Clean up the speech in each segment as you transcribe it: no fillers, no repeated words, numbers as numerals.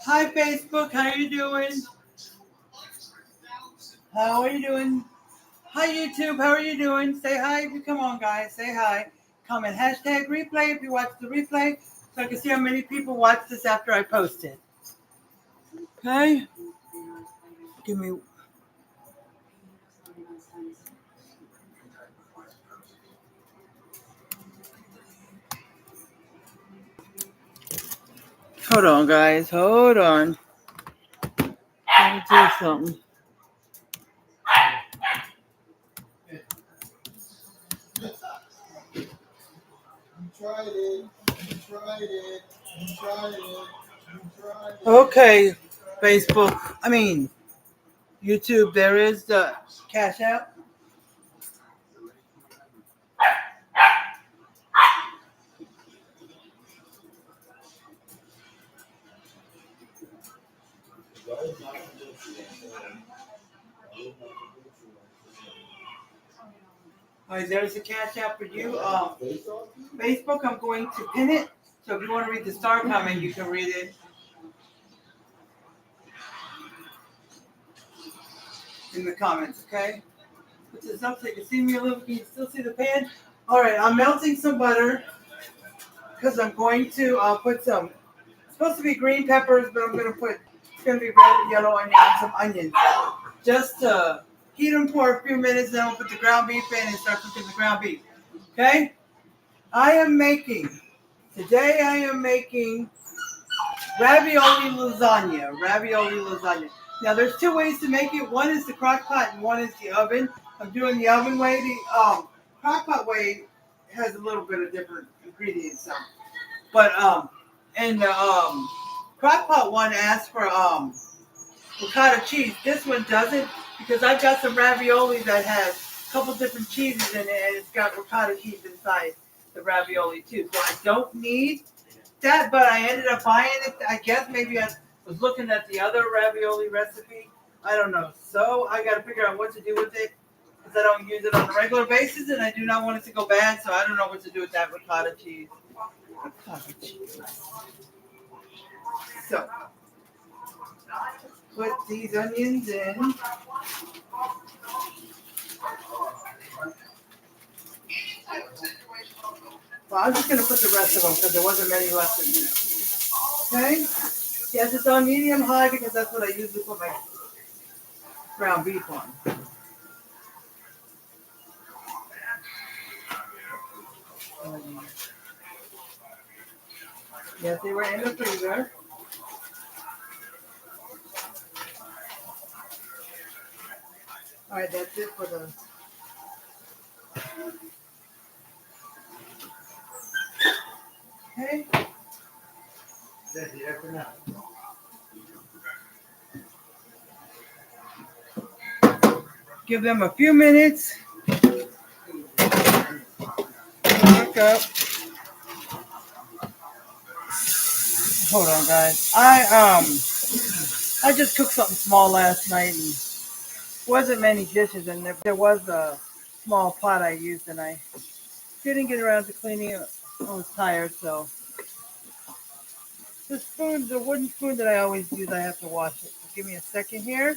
Hi, Facebook. How are you doing? How are you doing? Hi, YouTube. How are you doing? Say hi. Come on, guys. Say hi. Comment hashtag replay if you watch the replay so I can see how many people watch this after I post it. Okay? Give me. Hold on, guys. Hold on. Let me do something. Okay, Facebook. YouTube. There is the Cash App. All right, there's the Cash App for you. Facebook, I'm going to pin it. So if you want to read the star comment, you can read it in the comments, okay? Put this up so you can see me a little. Can you still see the pan? All right, I'm melting some butter because I'm going to put some, it's supposed to be green peppers, but I'm going to put, it's going to be red and yellow onion and some onions. Just to heat them for a few minutes, then we'll put the ground beef in and start cooking the ground beef, okay? Today I am making ravioli lasagna. Ravioli lasagna. Now there's two ways to make it. One is the crock pot and one is the oven. I'm doing the oven way. The crock pot way has a little bit of different ingredients. But and the crock pot one asks for ricotta cheese. This one doesn't because I've got some ravioli that has a couple different cheeses in it and it's got ricotta cheese inside the ravioli too. So I don't need that, but I ended up buying it. I guess maybe I was looking at the other ravioli recipe. I don't know. So I got to figure out what to do with it because I don't use it on a regular basis and I do not want it to go bad. So I don't know what to do with that ricotta cheese. Ricotta cheese. So put these onions in. Well, I'm just going to put the rest of them because there wasn't many left in there. Okay? Yes, it's on medium high because that's what I usually put my ground beef on. Yes, they were in the freezer. All right, that's it for the. Okay. That's it for now. Give them a few minutes. Look up. Hold on, guys. I just cooked something small last night and wasn't many dishes in there. There was a small pot I used and I didn't get around to cleaning it. I was tired, so the spoon, the wooden spoon that I always use, I have to wash it. So give me a second here.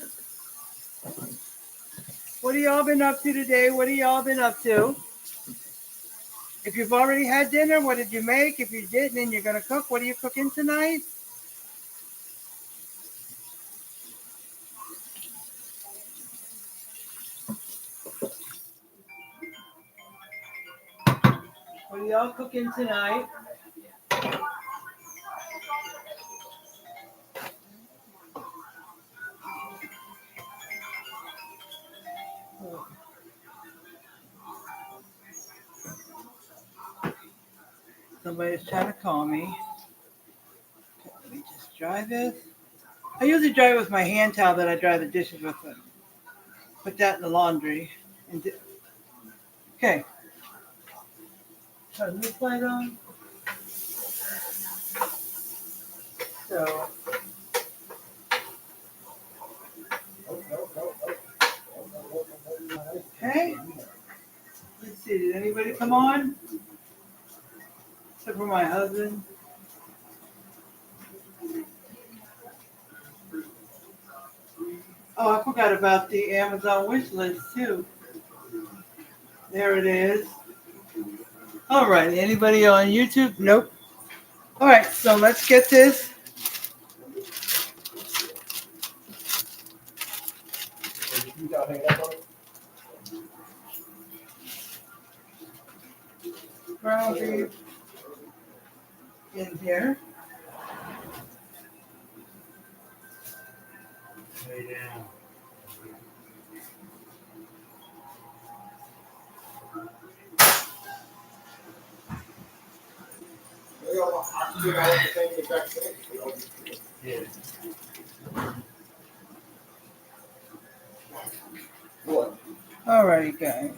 What have y'all been up to today? What have y'all been up to? If you've already had dinner, what did you make? If you didn't and you're going to cook, what are you cooking tonight? What are y'all cooking tonight? Somebody's trying to call me. Okay, let me just dry this. I usually dry it with my hand towel that I dry the dishes with. Put that in the laundry. Okay. Turn this light on. So. Okay. Let's see. Did anybody come on? Except for my husband. Oh, I forgot about the Amazon wish list too. There it is. All right. Anybody on YouTube? Nope. All right. So let's get this. Ground beef in here. All right, guys.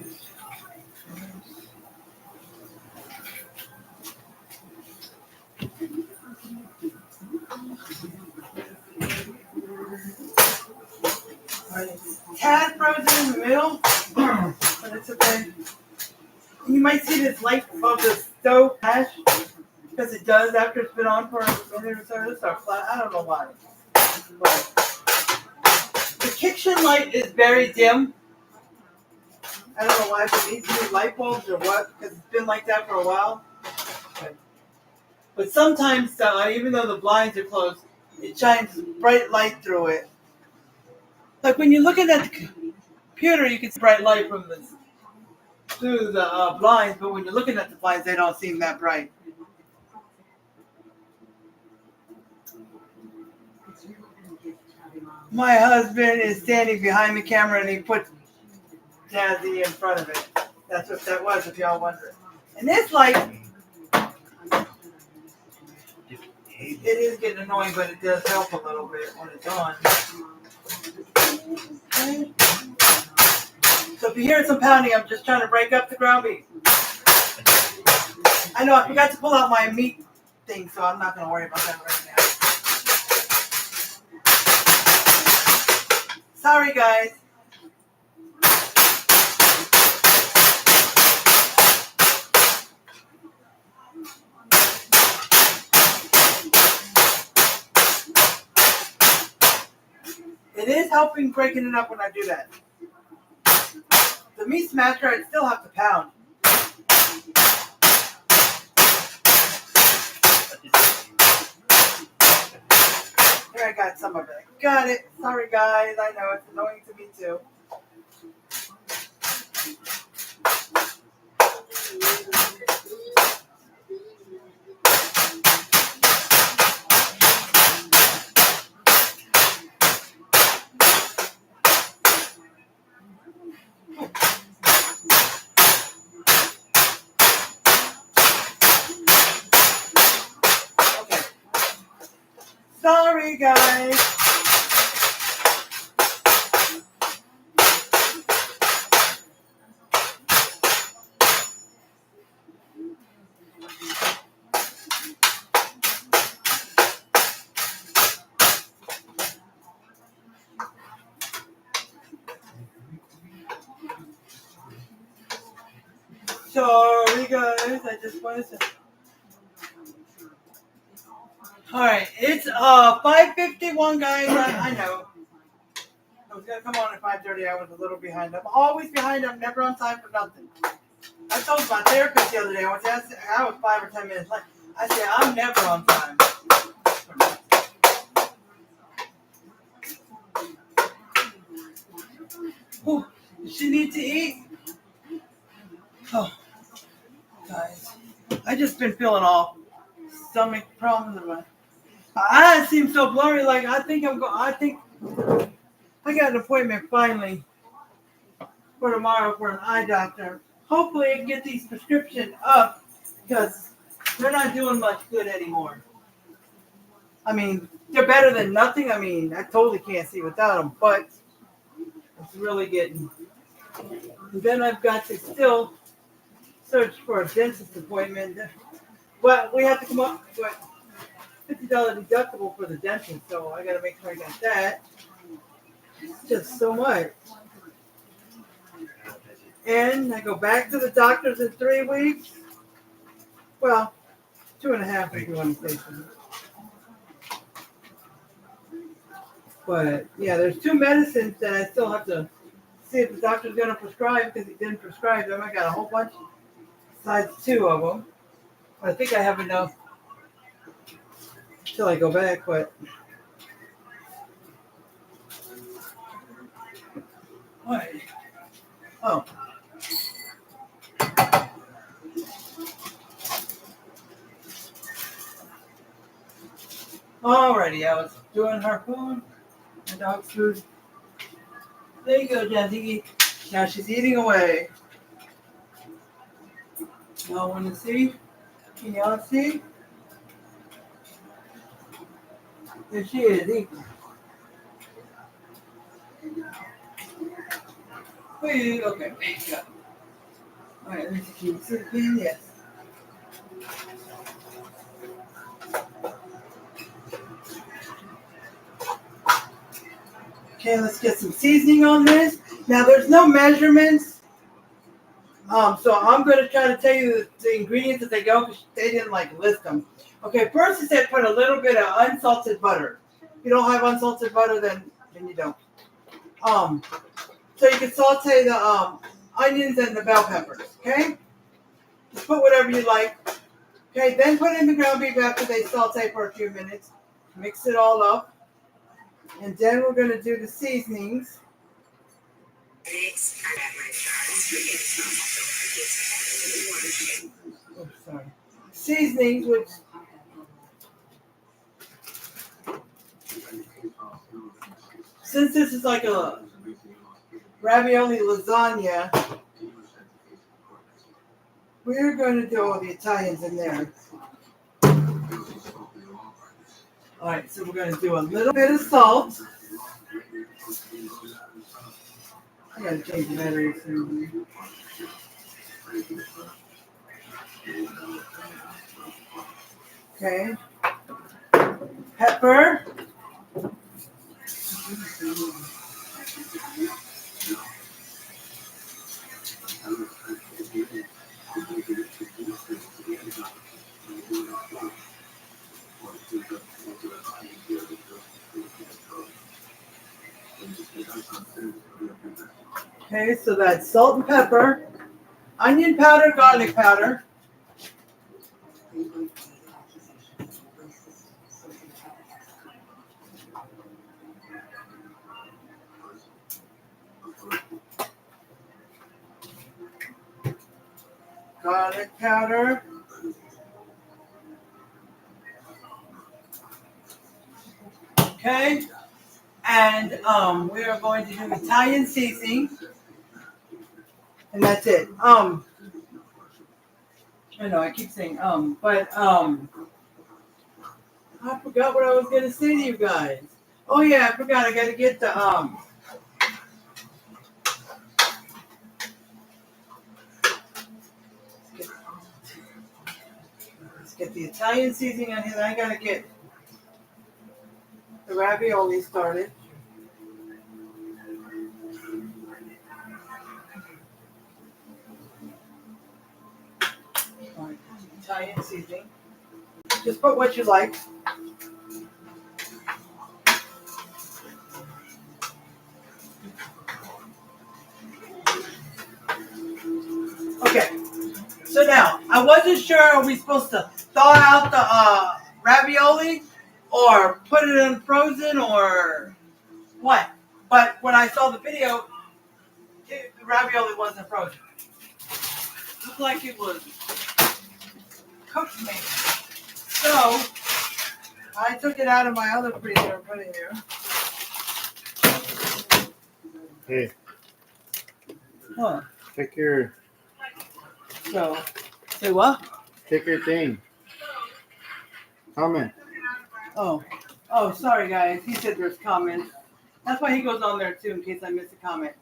Tad frozen in the middle, but it's okay. You might see this light above the stove flash because it does after it's been on for a minute or so. It'll start flat. I don't know why. But the kitchen light is very dim. I don't know why, if it needs new light bulbs or what, because it's been like that for a while. But sometimes, even though the blinds are closed, it shines bright light through it. Like when you're looking at the computer, you can see bright light from through the blinds, but when you're looking at the blinds, they don't seem that bright. My husband is standing behind the camera and he put Jazzy in front of it. That's what that was, if y'all wondering. And this light, it is getting annoying, but it does help a little bit when it's on. Okay. So if you hear some pounding, I'm just trying to break up the ground beef. I know I forgot to pull out my meat thing, so I'm not going to worry about that right now. Sorry, guys. It is helping breaking it up when I do that. The meat smasher, I still have to pound. Here, I got some of it. Got it. Sorry, guys. I know it's annoying to me, too. Okay. Sorry, guys. Sorry, guys. I just wanted to. All right, it's 5:51, guys. I know. I was gonna come on at 5:30. I was a little behind. I'm always behind. I'm never on time for nothing. I told my therapist the other day. I was 5 or 10 minutes late. I said I'm never on time. Ooh, does she need to eat? Oh, guys, I just been feeling all stomach problems. My eyes seem so blurry. Like I think I think I got an appointment finally for tomorrow for an eye doctor. Hopefully, I can get these prescriptions up because they're not doing much good anymore. I mean, they're better than nothing. I mean, I totally can't see without them, but it's really getting. And then I've got to still search for a dentist appointment. But we have to come up with $50 deductible for the dentist, so I got to make sure I got that. It's just so much. And I go back to the doctor's in 3 weeks. Well, 2.5 if you want to say so. But yeah, there's two medicines that I still have to see if the doctor's going to prescribe because he didn't prescribe them. I got a whole bunch besides two of them. I think I have enough till I go back, but what? Oh, alrighty. I was doing her food, the dog's food. There you go, Jazzy. Now she's eating away. Y'all want to see? Can y'all see? There she is eating. Wait, okay. Got it. All right, let me see. Can you see the pin? Yes. Okay, let's get some seasoning on this. Now, there's no measurements, so I'm going to try to tell you the ingredients as they go because they didn't list them. Okay, first it said put a little bit of unsalted butter. If you don't have unsalted butter, then you don't. So you can saute the onions and the bell peppers. Okay, just put whatever you like. Okay, then put in the ground beef after they saute for a few minutes. Mix it all up. And then we're going to do the seasonings. Oh, sorry. Seasonings, which since this is like a ravioli lasagna, we're going to do all the Italians in there. All right, so we're going to do a little bit of salt. I got to change the battery soon. Okay. Pepper. Okay, so that's salt and pepper, onion powder, garlic powder. Garlic powder. Okay, and we are going to do Italian seasoning, and that's it. I know I keep saying but I forgot what I was going to say to you guys. Oh yeah, I forgot. I got to get the let's get the Italian seasoning on here. Then I got to get the ravioli started. All right, Italian seasoning. Just put what you like. Okay. So now, I wasn't sure, are we supposed to thaw out the ravioli or put it in frozen or what? But when I saw the video, the ravioli wasn't frozen. Looked like it was cooked maybe. So, I took it out of my other freezer and put it here. Hey. Huh. Check your... So, say what? Check your thing. Comment. Oh, sorry guys. He said there's comments. That's why he goes on there too, in case I miss a comment.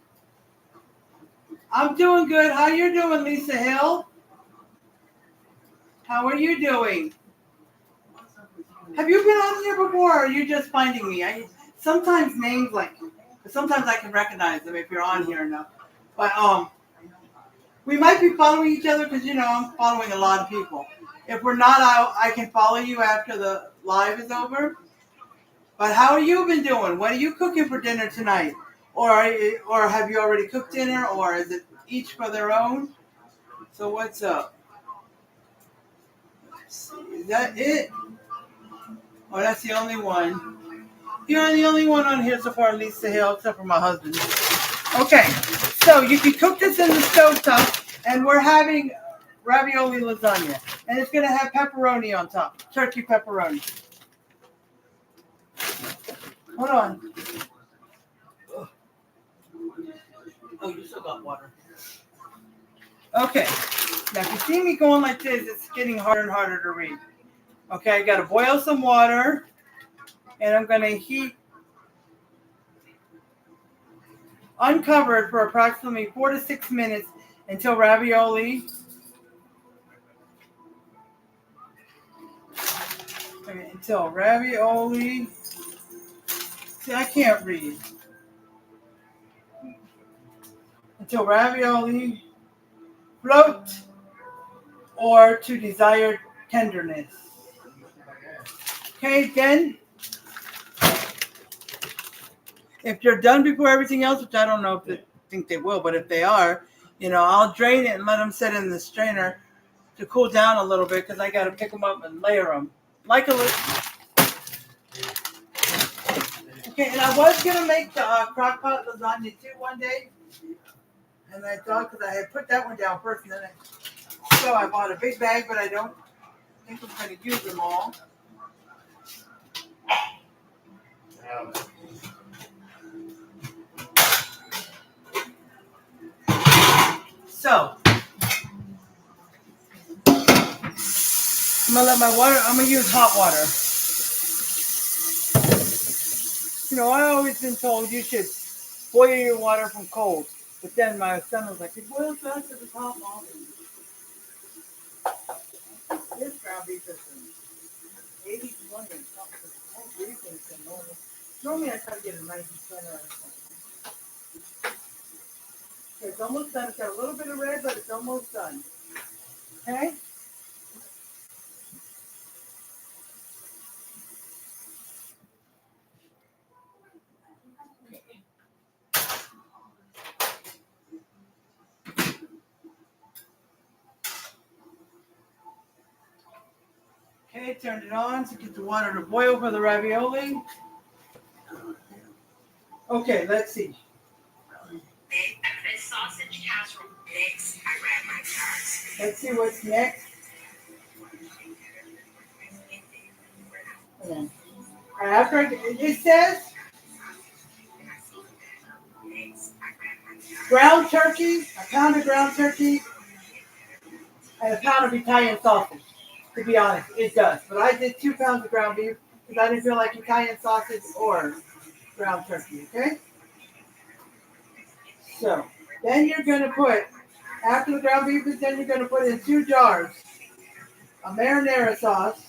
I'm doing good. How you doing, Lisa Hill? How are you doing? Have you been on here before, or are you just finding me? Sometimes names sometimes I can recognize them if you're on here enough. But we might be following each other because I'm following a lot of people. If we're not, I can follow you after the live is over. But how have you been doing? What are you cooking for dinner tonight? Or have you already cooked dinner? Or is it each for their own? So what's up? Is that it? Oh, that's the only one. You're the only one on here so far, Lisa Hill, except for my husband. Okay, so you can cook this in the stovetop, and we're having ravioli lasagna. And it's going to have pepperoni on top, turkey pepperoni. Hold on. Oh, you still got water. Okay, now if you see me going like this, it's getting harder and harder to read. Okay, I got to boil some water, and I'm going to uncover it for approximately 4 to 6 minutes until ravioli. Until ravioli. See, I can't read. Until ravioli float or to desired tenderness. Okay, then if you're done before everything else, which I don't know if they think they will, but if they are, I'll drain it and let them sit in the strainer to cool down a little bit because I got to pick them up and layer them. Okay, and I was going to make the crock pot lasagna too one day. And I thought, because I had put that one down first, and then I bought a big bag, but I don't think I'm going to use them all. So, I'm going to use hot water. I always been told you should boil your water from cold. But then my son was like, it boils fast if it's hot water. This ground beef is 80, 20 and something. Normally I try to get a 90% or something. Okay, it's almost done. It's got a little bit of red, but it's almost done. Okay? Okay, turned it on to get the water to boil for the ravioli. Okay, let's see. Sausage casserole. Next, I grab my cards. Let's see what's next. After it says ground turkey, a pound of ground turkey, and a pound of Italian sausage. To be honest, it does. But I did 2 pounds of ground beef because I didn't feel like Italian sausage or ground turkey. Okay. So then you're going to put, after the ground beef is done, you're going to put in 2 jars of marinara sauce.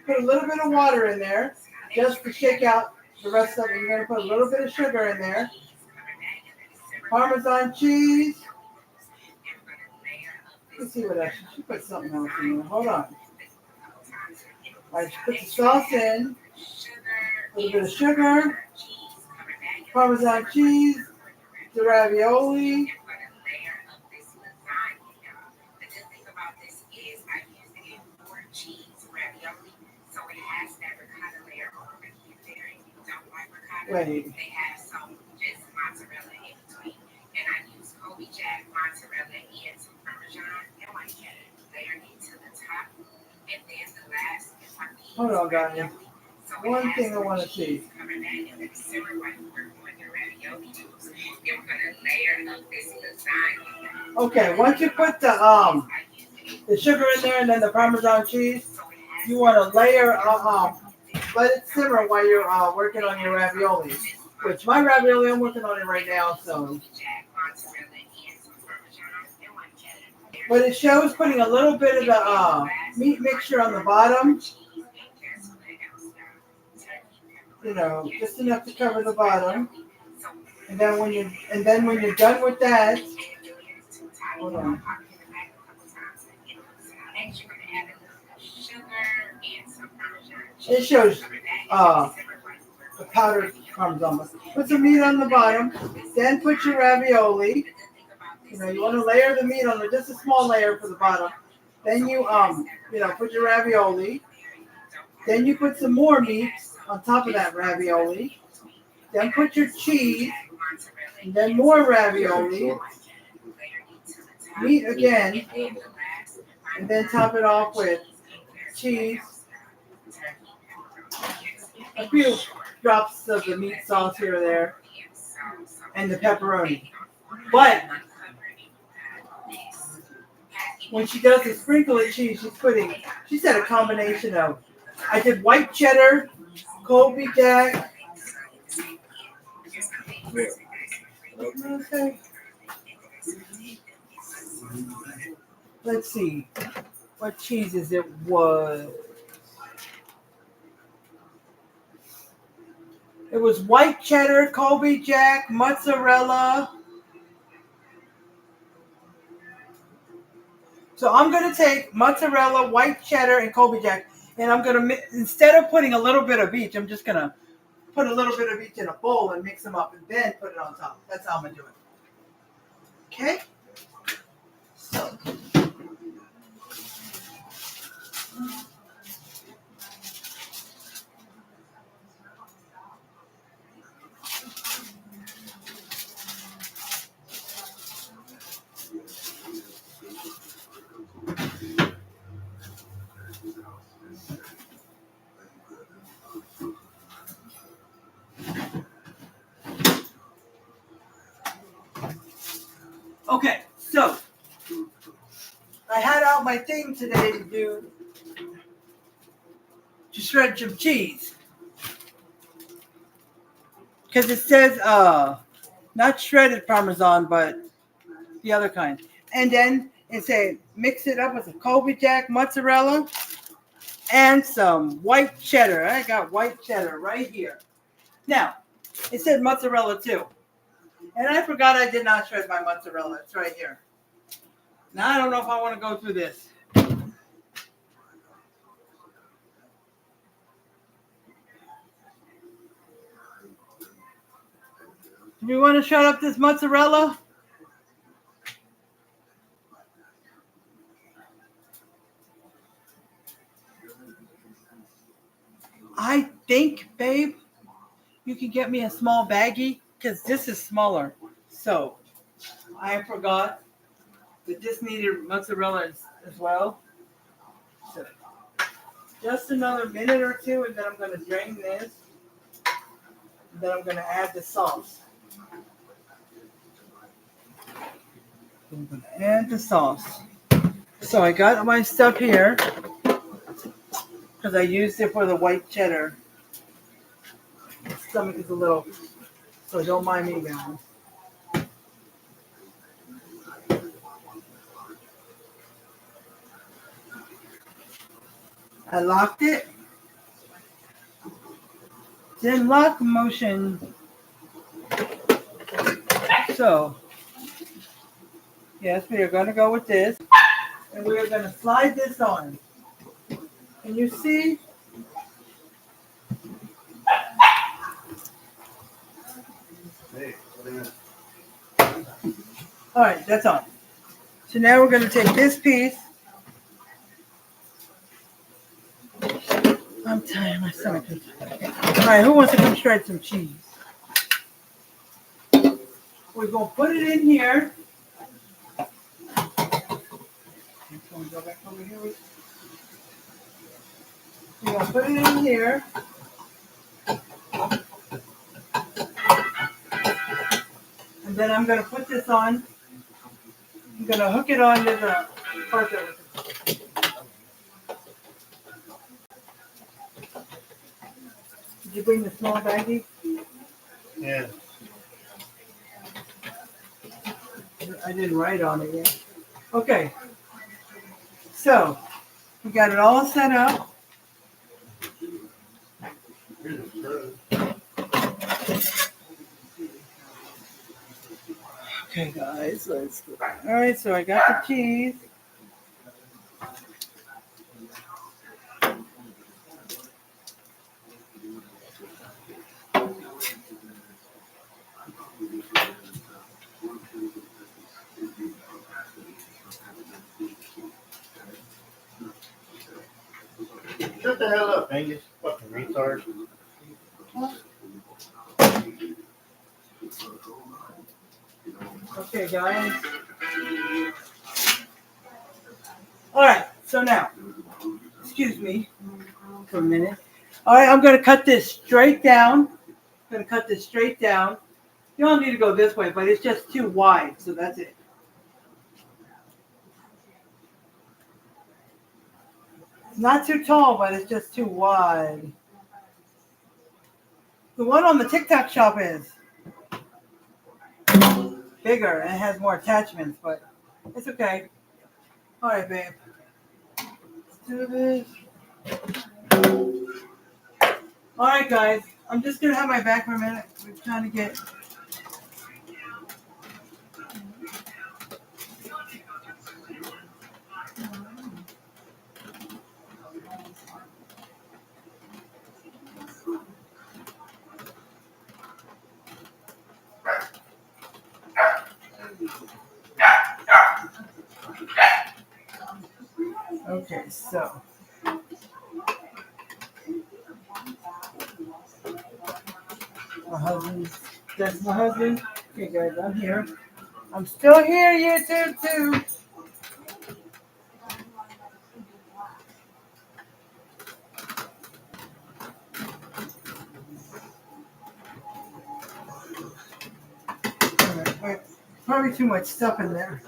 Put a little bit of water in there just to shake out the rest of it. You're going to put a little bit of sugar in there. Parmesan cheese. Let's see what else. She put something else in there. Hold on. I put the sauce in. A little bit of sugar. Parmesan cheese. The ravioli. Wait. They have some just mozzarella in between. And I use Kobe Jack mozzarella and some Parmesan and white cheddar. Layer it to the top. And then the last is my beans. Hold on, guys. So one thing I want to see. Okay, once you put the sugar in there and then the Parmesan cheese, you want to layer let it simmer while you're working on your ravioli. Which my ravioli, I'm working on it right now, so. But it shows putting a little bit of the meat mixture on the bottom. Just enough to cover the bottom. And then when you're done with that, hold on. It shows the powdered parmesan. Put some meat on the bottom. Then put your ravioli. You know, you want to layer the meat on there, just a small layer for the bottom. Then put your ravioli. Then you put some more meat on top of that ravioli. Then put your cheese. And then more ravioli. Meat again. And then top it off with cheese. A few drops of the meat sauce here or there. And the pepperoni. But when she does the sprinkle of cheese, she said a combination of, I did white cheddar, Colby Jack. Let's see, what cheeses it was. It was white cheddar, Colby Jack, mozzarella. So I'm going to take mozzarella, white cheddar, and Colby Jack, and I'm going to, instead of putting a little bit of each, I'm just going to put a little bit of each in a bowl and mix them up and then put it on top. That's how I'm going to do it. Okay? So. Okay, so I had out my thing today to shred some cheese. Because it says, not shredded Parmesan, but the other kind. And then it said, mix it up with a Colby Jack mozzarella and some white cheddar. I got white cheddar right here. Now, it said mozzarella too. And I forgot I did not shred my mozzarella. It's right here. Now, I don't know if I want to go through this. Do we want to shred up this mozzarella? I think, babe, you can get me a small baggie because this is smaller. So, I forgot that this needed mozzarella as well. So, just another minute or two, and then I'm going to drain this. And then I'm going to add the sauce. I'm going to add the sauce. So I got my stuff here because I used it for the white cheddar. My stomach is a little, so don't mind me, guys. I locked it. Then lock motion. So, yes, we are going to go with this. And we are going to slide this on. Can you see? All right, that's on. So now we're going to take this piece. I'm tired. My stomach is. All right, who wants to come shred some cheese? We're going to put it in here. Go back over here. We're going to put it in here. And then I'm going to put this on. I'm going to hook it onto the part that was. Did you bring the small baggie? Yeah. I didn't write on it yet. Okay. So, we got it all set up. Okay, guys, let's go. All right, so I got the cheese. Angus, fucking retard. Okay, guys. All right. So now, excuse me for a minute. All right, I'm going to cut this straight down. I'm going to cut this straight down. You don't need to go this way, but it's just too wide, so that's it. It's not too tall, but it's just too wide. The one on the TikTok shop is bigger and it has more attachments, but it's okay. All right, babe. Let's do this. All right, guys. I'm just going to have my back for a minute. We're trying to get... Okay, so... My husband... That's my husband. Okay, guys, I'm here. I'm still here, YouTube, too. Wait, probably too much stuff in there.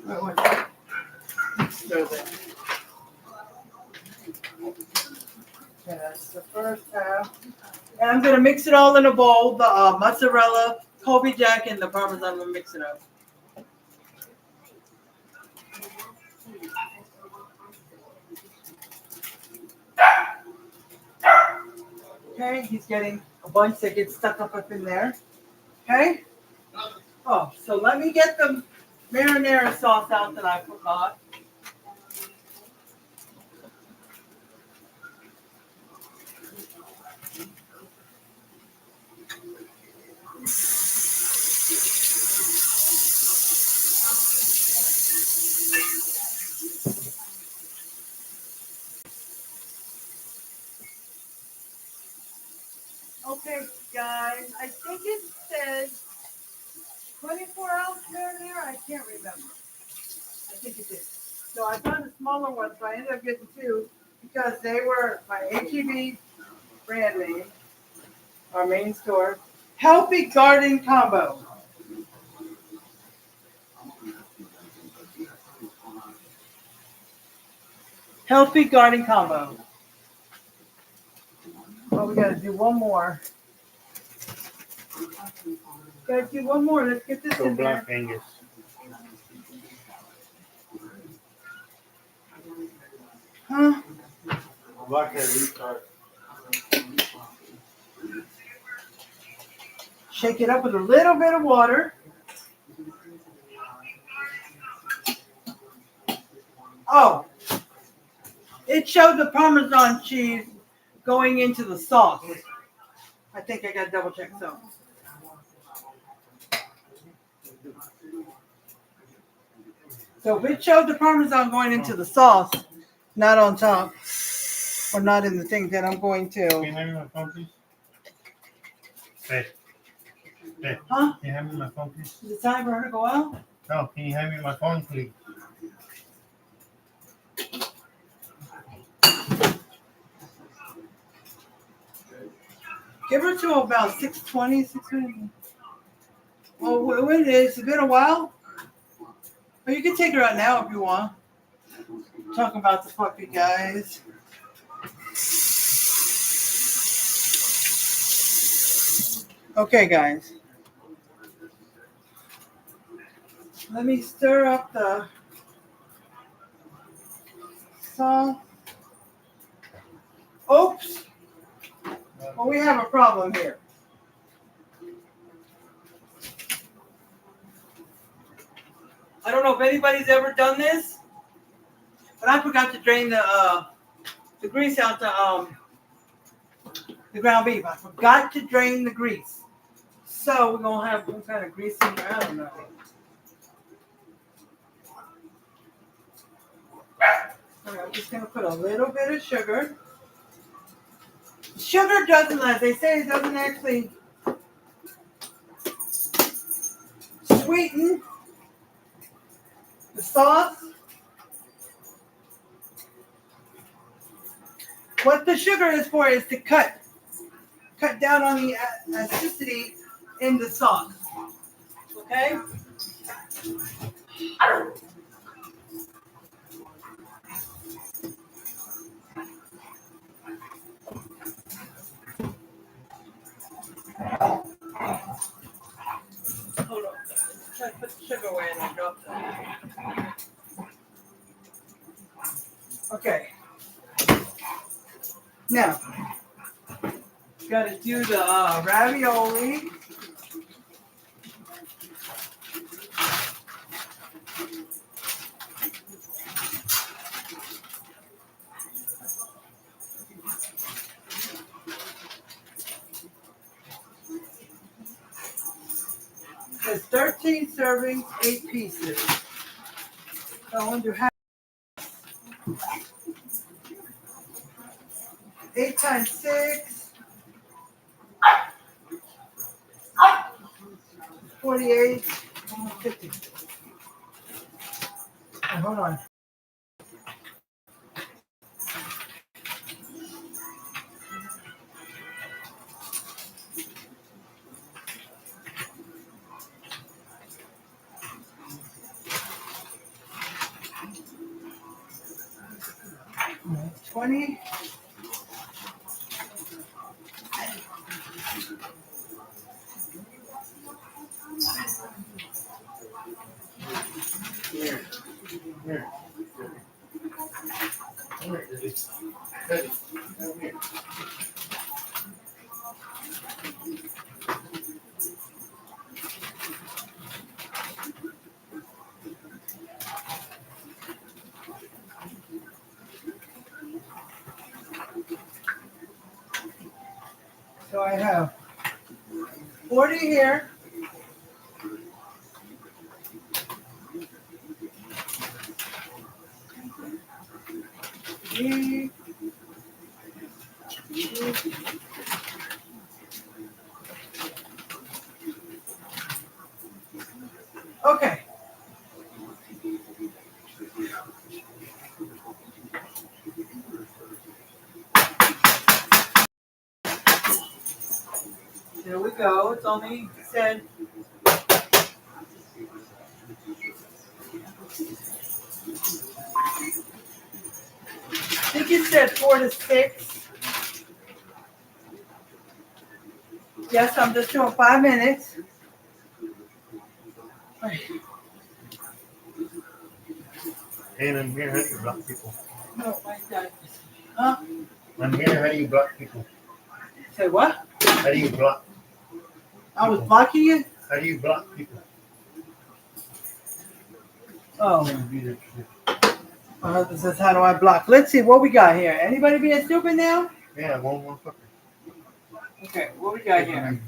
Wait. Throw that. Okay, that's the first half. And I'm going to mix it all in a bowl. The mozzarella, Colby Jack, and the Parmesan. I'm going to mix it up. Okay, he's getting a bunch that gets stuck up in there. Okay? Oh, so let me get the marinara sauce out that I forgot. Okay, guys, I think it says 24-ounce marinara. I can't remember. I think it did. So I found a smaller one, so I ended up getting two because they were my HEB brand name, our main store. Healthy Garden Combo. Healthy Garden Combo. Oh, we gotta do one more. Gotta do one more. Let's get this So in black there. Angus. Huh? Blackhead retard. Shake it up with a little bit of water. Oh, it showed the Parmesan cheese going into the sauce. I think I got to double check so. So if it showed the Parmesan going into the sauce, not on top, or not in the thing, then I'm going Can you to. hand me my phone, please? Hey. Hey. Huh? Can you hand me my phone, please? Is it time for her to go out? No, can you hand me my phone, please? Give her to about 6:20, 6:20. Well, when it's been a while. But you can take her out now if you want. Talk about the puppy, guys. Okay, guys. Let me stir up the sauce. Oops. Well, we have a problem here. I don't know if anybody's ever done this, but I forgot to drain the grease out the ground beef. I forgot to drain the grease. So we're gonna have some kind of grease in there. I don't know. All right, I'm just going to put a little bit of sugar. Sugar doesn't, as they say, it doesn't actually sweeten the sauce. What the sugar is for is to cut down on the acidity in the sauce. Okay? Hold on. Try to put the sugar away and I dropped it. Okay. Now, got to do the ravioli. There's 13 servings, 8 pieces. So I want to do half. 8 times 6, 48, 50. Oh, hold on. No, 20. Here. Here. Come here, Eddie. Eddie, come here. So I have 40 here. Okay. There we go. It's only said. I think it said 4 to 6. Yes, I'm just doing 5 minutes. And I'm here, how do you block people? No, my God. Huh? I'm here, how do you block people? Say what? How do you block? I was blocking it? How do you block people? Oh. My husband says, how do I block? Let's see what we got here. Anybody being stupid now? Yeah, one more fucker. Okay, what we got here?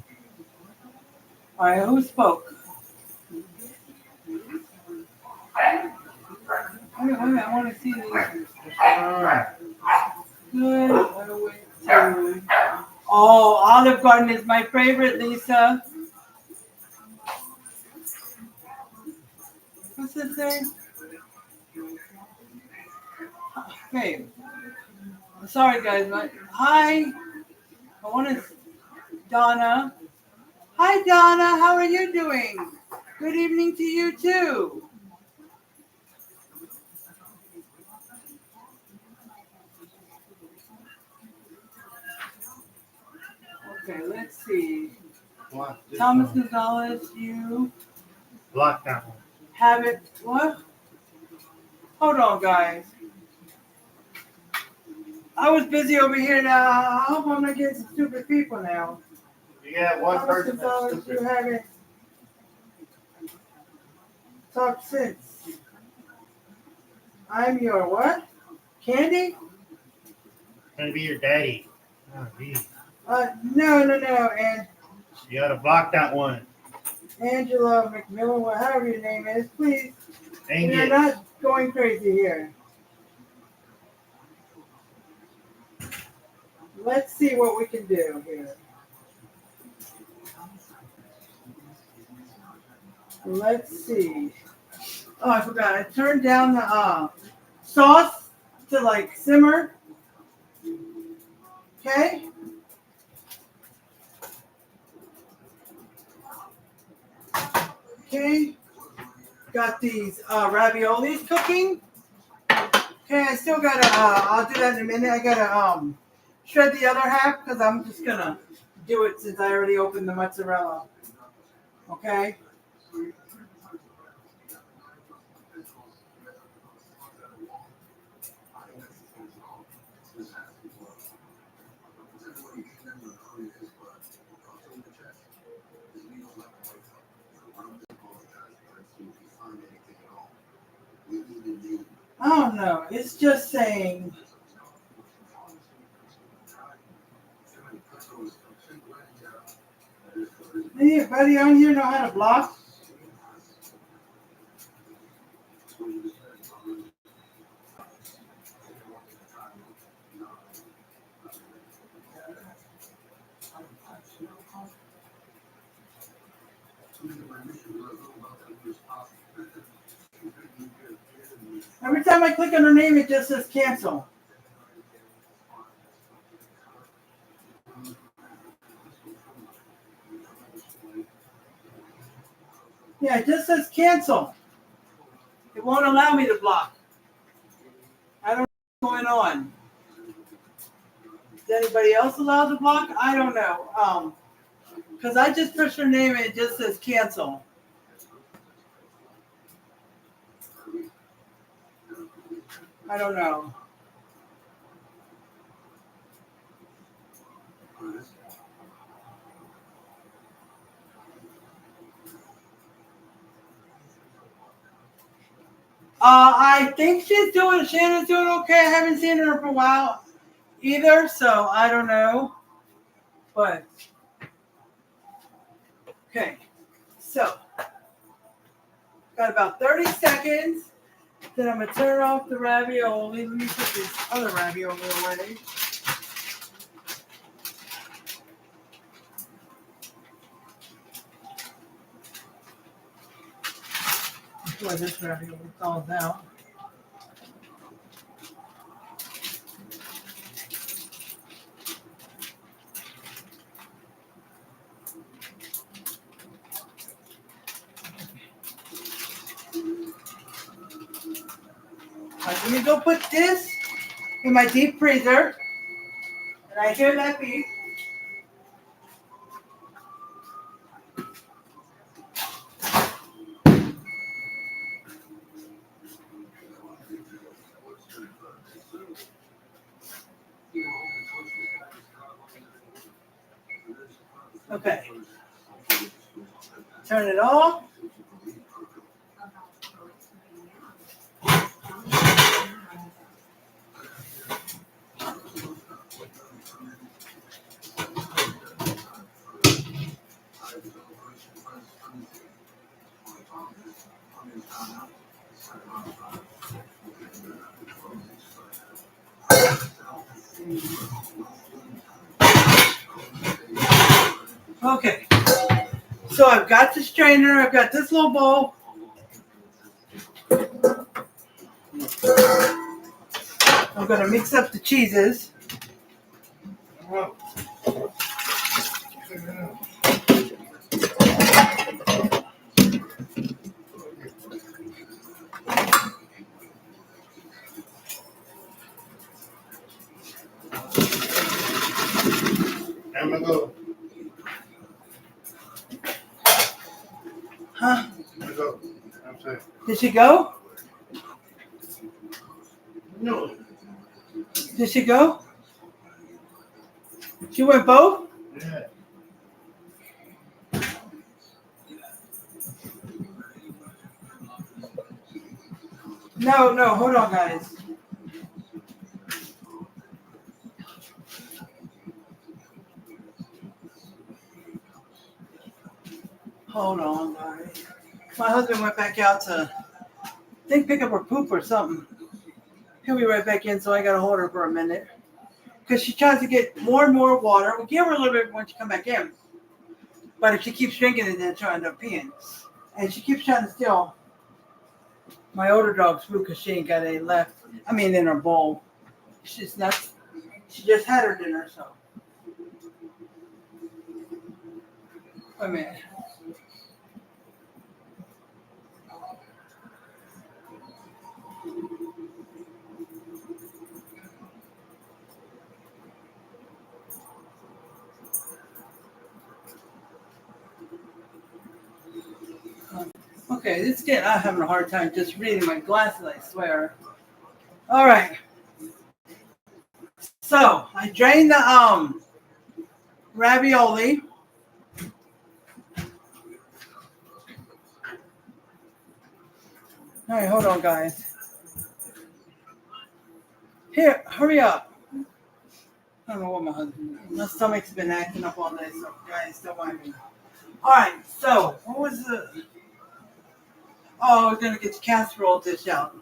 All right, who spoke? I want to see these. Good. Oh, Olive Garden is my favorite, Lisa. What's his name? Babe. Sorry, guys. Hi. I want to. Donna. Hi, Donna. How are you doing? Good evening to you, too. Okay, let's see. Thomas Gonzalez, you Block that one. have it. What? Hold on, guys. I was busy over here now. I hope I'm not getting some stupid people now. You got one Thomas person that's Gonzalez, you stupid. haven't talked since. I'm your what? Candy? Gonna be your daddy. Oh, geez. No. And You gotta block that one. Angela McMillan, whatever your name is, please. Dang We're it. not going crazy here. let's see what we can do here. Let's see. Oh, I forgot. I turned down the sauce to like simmer. Okay. Okay. Got these raviolis cooking. Okay, I still gotta. I'll do that in a minute. I gotta shred the other half because I'm just gonna do it since I already opened the mozzarella. Okay. I don't know. It's just saying. Anybody on here know how to block? Every time I click on her name, it just says cancel. Yeah, it just says cancel. It won't allow me to block. I don't know what's going on. Is anybody else allowed to block? I don't know. Because I just pushed her name and it just says cancel. I don't know. I think Shannon's doing okay. I haven't seen her for a while either, so I don't know. But, okay. So, got about 30 seconds. Then I'm going to turn off the ravioli. Let me put this other ravioli away. Before this ravioli falls out. Let me go put this in my deep freezer. And I hear that beep. Okay. Turn it off. Okay. So I've got the strainer. I've got this little bowl. I'm going to mix up the cheeses. I'm gonna go. Huh? I'm gonna go. I'm sorry. Did she go? No. Did she go? She went both? Yeah. No, hold on, guys. Hold on, guys. My husband went back out to, I think, pick up her poop or something. He'll be right back in, so I gotta hold her for a minute. because she tries to get more and more water. We give her a little bit when she come back in, but if she keeps drinking it, then she'll end up peeing. And she keeps trying to steal my older dog's food because she ain't got any left. I mean, in her bowl. She's nuts. She just had her dinner, so. Wait a minute. Okay, I'm having a hard time just reading my glasses, I swear. All right. So I drained the ravioli. All right, hold on, guys. Here, hurry up. I don't know what my husband. My stomach's been acting up all day, so guys, don't mind me. All right, so what was the? Oh, we're gonna get the casserole dish out.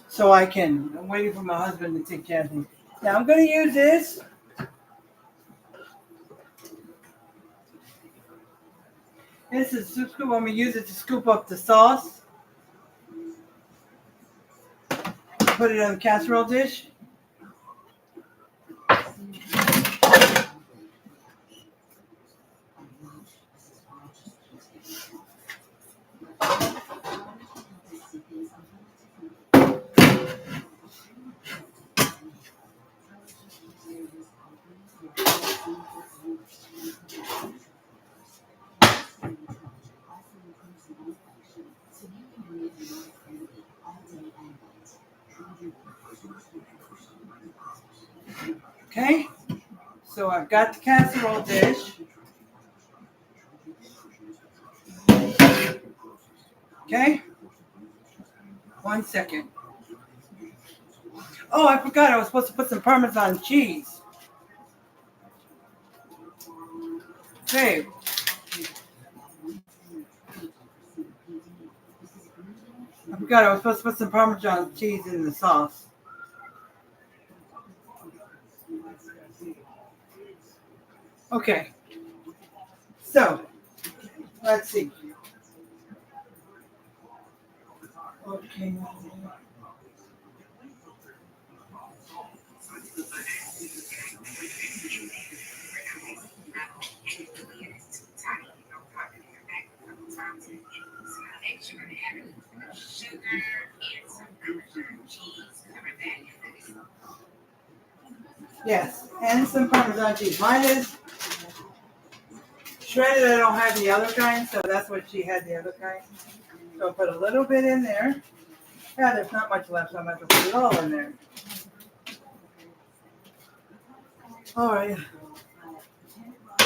So I'm waiting for my husband to take care of me. Now I'm gonna use this. This is soup scoop. I'm gonna use it to scoop up the sauce. Put it on the casserole dish. Okay. So I've got the casserole dish. Okay. 1 second. Oh, I forgot I was supposed to put some Parmesan cheese. Okay. I forgot I was supposed to put some Parmesan cheese in the sauce. Okay. So, let's see. Okay. Yes, and some Parmesan cheese. Mine is shredded. I don't have the other kind, so that's what she had, the other kind. So I'll put a little bit in there. Yeah, there's not much left, so I'm going to put it all in there. All right.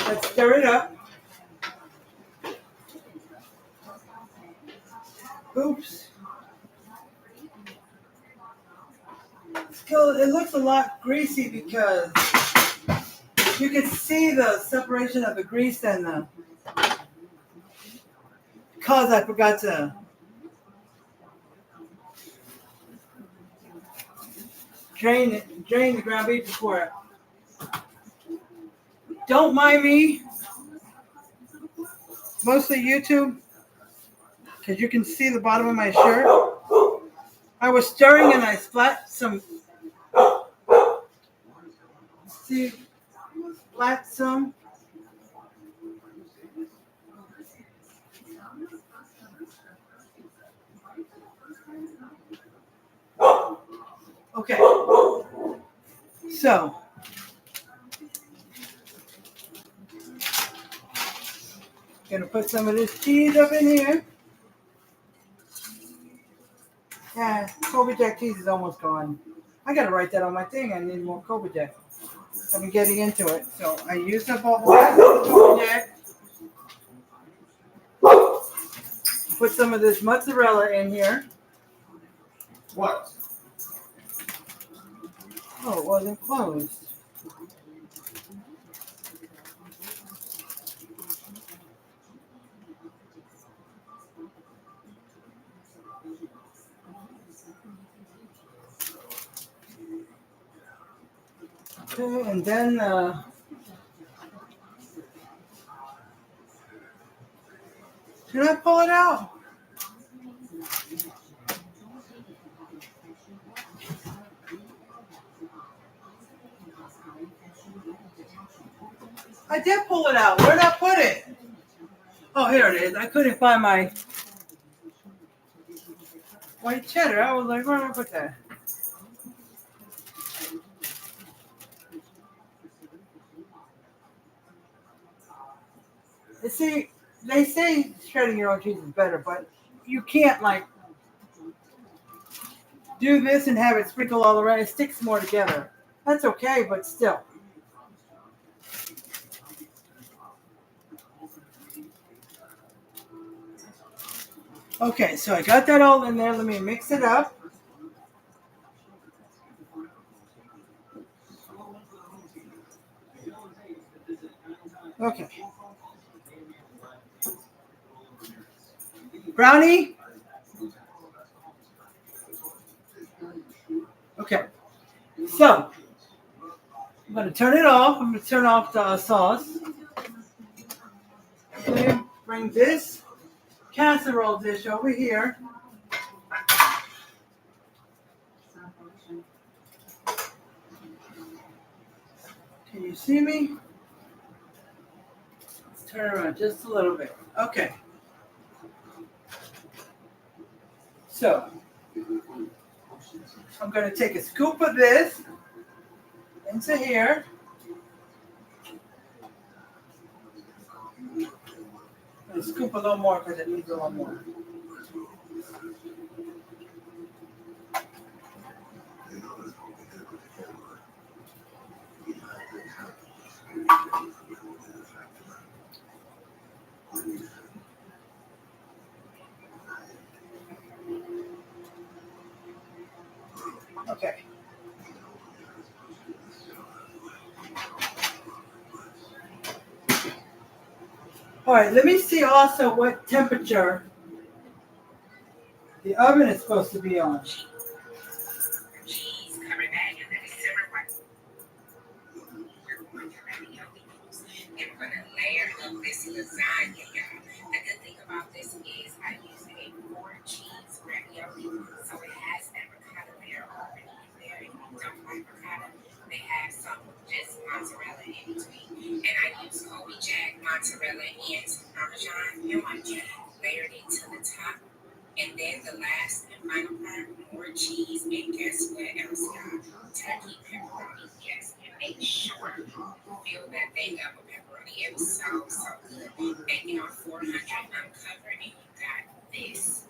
Let's stir it up. Oops. It looks a lot greasy because you can see the separation of the grease and the, because I forgot to drain the ground beef before. Don't mind me, mostly YouTube, because you can see the bottom of my shirt. I was stirring and I splat some. See, splat some. Okay. So. Gonna put some of this cheese up in here. Yeah, Kobe Jack cheese is almost gone. I gotta write that on my thing. I need more Kobe Jack. I've been getting into it. So I used up all the last Kobe Jack. Put some of this mozzarella in here. What? Oh, it wasn't closed. Okay, and then should I pull it out? I did pull it out. Where'd I put it? Oh, here it is. I couldn't find my white cheddar. I was like, where did I put that? You see, they say shredding your own cheese is better, but you can't like do this and have it sprinkle all around. It sticks more together. That's okay, but still. Okay, so I got that all in there. Let me mix it up. Okay. Brownie? Okay. So, I'm going to turn it off. I'm going to turn off the sauce. Okay, bring this casserole dish over here. Can you see me? Let's turn around just a little bit. Okay. So, I'm going to take a scoop of this into here. I'm going to scoop a little more because it needs a little more. Okay. All right, let me see also what temperature the oven is supposed to be on. And we're gonna layer up this lasagna, y'all. The good thing about this is I use a 4 cheese ravioli, so it has that ricotta layer already in there. If you don't like ricotta, they have some just mozzarella in between. And I use Kobe Jack, mozzarella, and some Parmesan. And I just layered it to the top. And then the last and final part, more cheese. And guess what else, y'all? Turkey pepperoni, yes. And make sure you fill that thing up with pepperoni. It was so good. And you know, 400 uncovered, and you got this.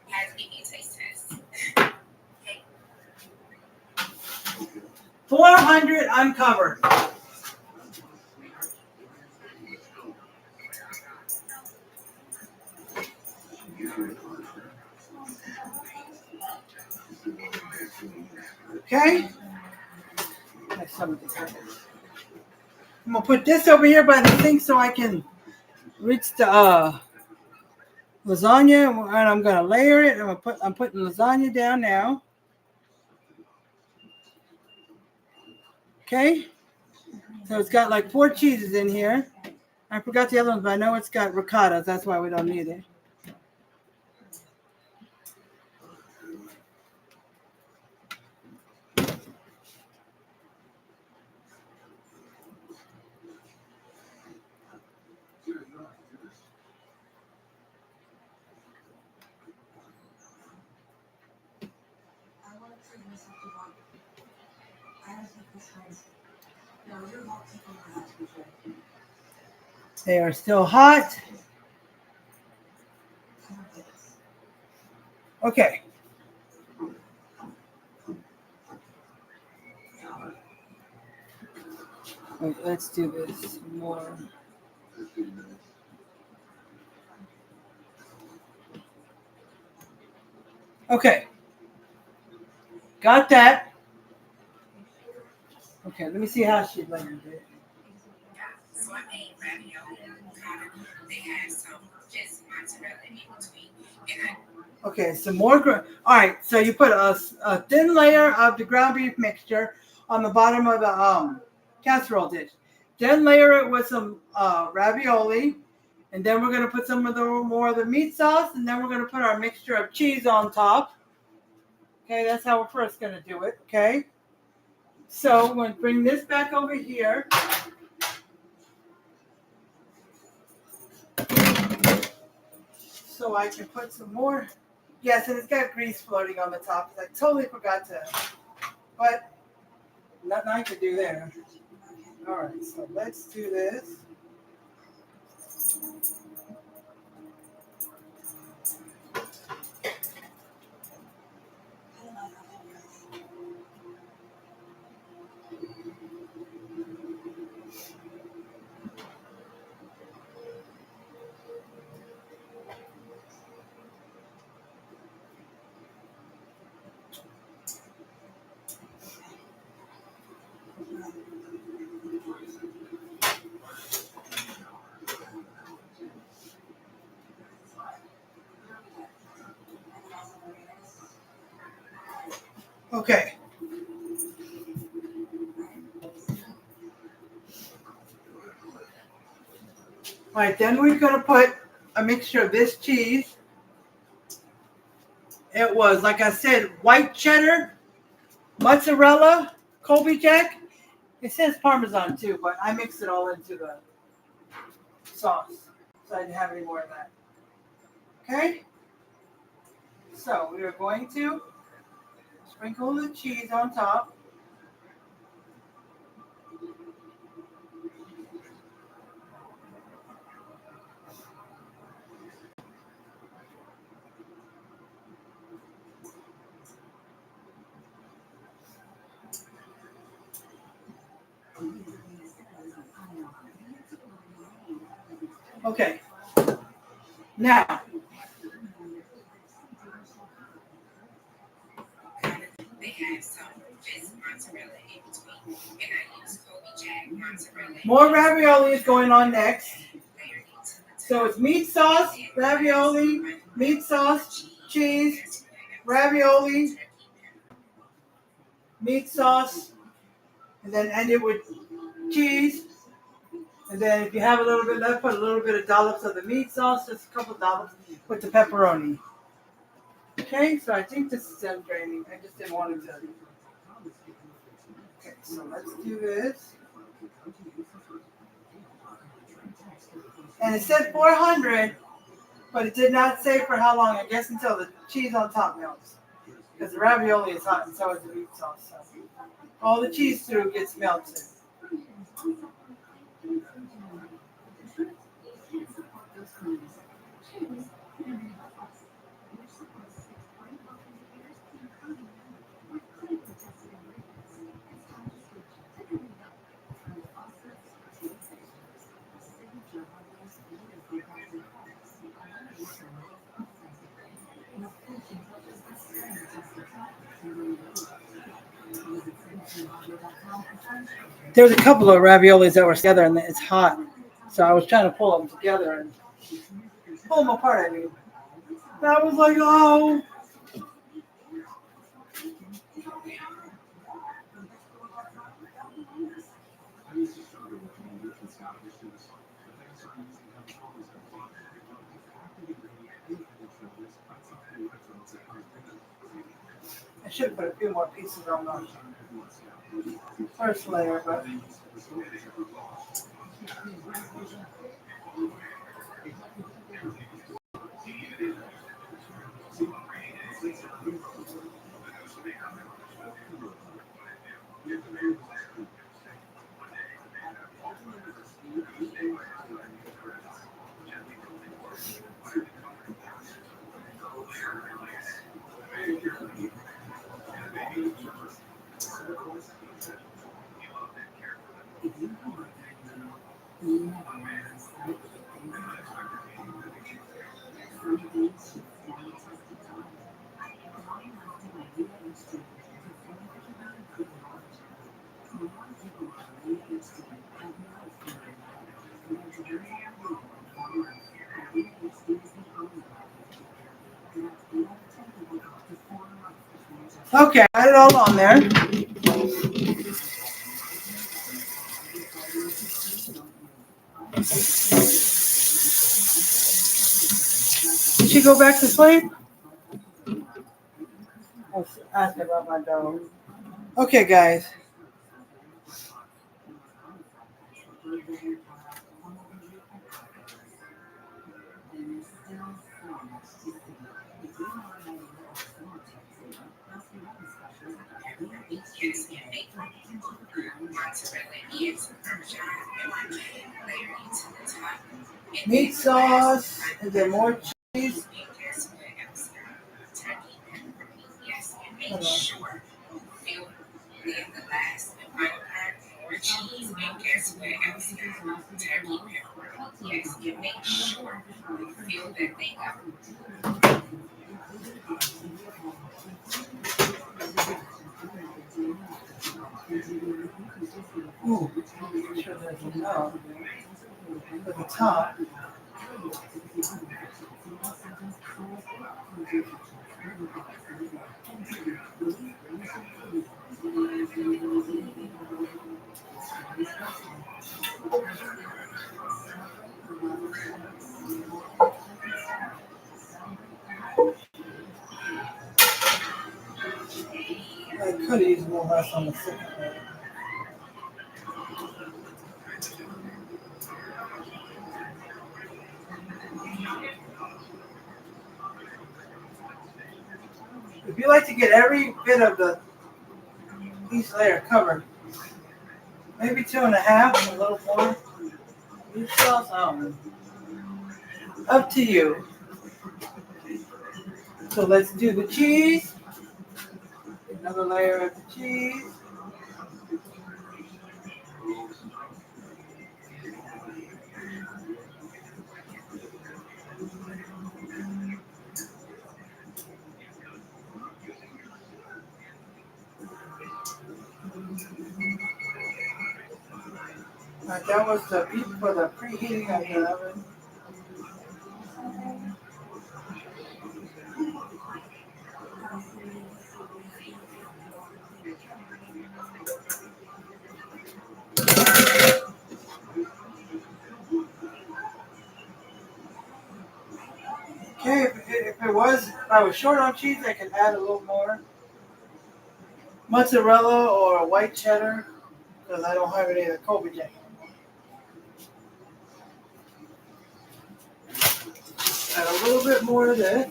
Has to give me a taste test. 400 uncovered. Okay. I'm gonna put this over here by the sink so I can reach the lasagna, and I'm gonna layer it. I'm putting lasagna down now. Okay. So it's got like 4 cheeses in here. I forgot the other ones, but I know it's got ricotta. That's why we don't need it. They are still hot. Okay. Wait, let's do this more. Okay. Got that. Okay, let me see how she layered it. So I made ravioli ricotta. They have some just mozzarella in between. And Okay, some more. All right, so you put a thin layer of the ground beef mixture on the bottom of the casserole dish. Then layer it with some ravioli, and then we're going to put some of the more of the meat sauce, and then we're going to put our mixture of cheese on top. Okay, that's how we're first going to do it. Okay, so I'm going to bring this back over here. So I can put some more. Yes, and it's got grease floating on the top. I totally forgot to, but nothing I could do there. All right, so let's do this. Okay. All right, then we're going to put a mixture of this cheese. It was, like I said, white cheddar, mozzarella, Colby Jack. It says Parmesan too, but I mixed it all into the sauce, so I didn't have any more of that. Okay? So we are going to sprinkle the cheese on top. Okay. Now, They have some just mozzarella in between, and I use Colby Jack mozzarella. more ravioli is going on next. So it's meat sauce, ravioli, meat sauce, cheese, ravioli, meat sauce, and then end it with cheese. And then if you have a little bit left, put a little bit of dollops of the meat sauce, just a couple dollops with the pepperoni. Okay, so I think this is done draining. I just didn't want it to. Okay, so let's do this. And it said 400, but it did not say for how long. I guess until the cheese on top melts. Because the ravioli is hot and so is the meat sauce. So all the cheese through gets melted. There's a couple of raviolis that were together and it's hot. So I was trying to pull them together and pull them apart, I mean. And I was like, oh. I should have put a few more pieces on the first layer, but. Okay, I got it all on there. she go back to sleep? Let's ask about my dog. Okay, guys. Yes, you make mozzarella is Parmesan and layer it to the top. And Meat sauce. Is there more cheese? and guess what else? Turkey pepperoni. Yes, and make sure you fill in the last and final part more cheese. And guess what else? Turkey pepperoni. Yes, and make sure you fill that thing up. Ooh, sure there's enough for the top. I could use more less on the second layer. If you like to get every bit of each layer covered, maybe 2.5, a little more. Meat sauce, I don't know. Up to you. So let's do the cheese. Another layer of the cheese. Alright, that was the beef for the preheating of the oven. Okay, if I was short on cheese, I could add a little more mozzarella or white cheddar because I don't have any of the Kobe Jack. Add a little bit more of this.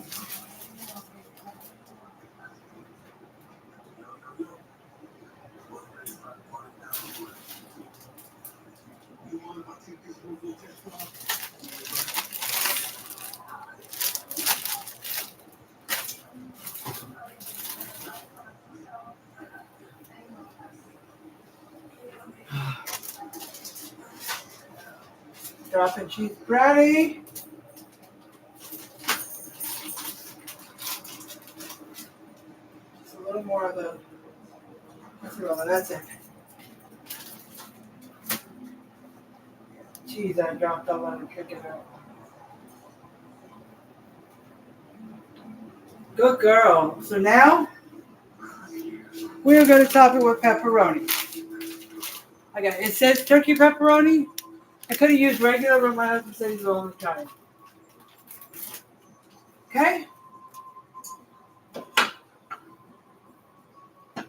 Drop in cheese gravy. Just a little more of the mozzarella. That's it. Cheese I dropped, I'll let it cook it out. Good girl. So now we're going to top it with pepperoni. It says turkey pepperoni. I could have used regular, but my husband said he's all the time. Okay?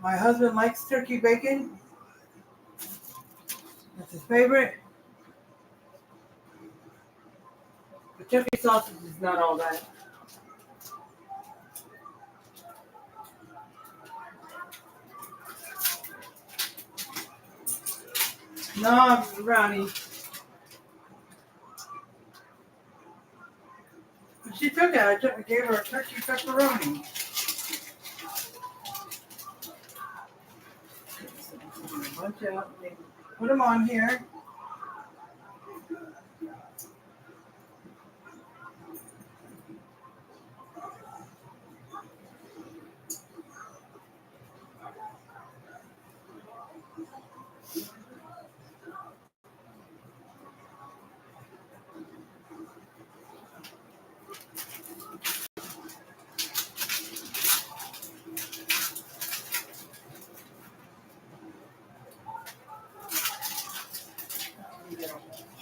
My husband likes turkey bacon. That's his favorite. But turkey sausage is not all that. No, brownie. She took it. I gave her a turkey pepperoni. Bunch out. Put them on here.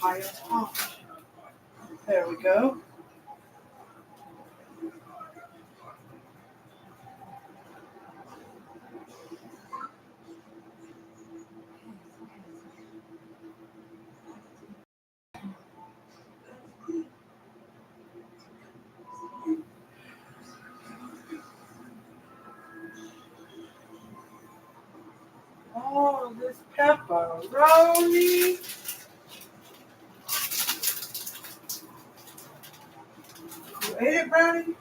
Pile off. There we go. Oh, this pepperoni. You ate it, Brownie?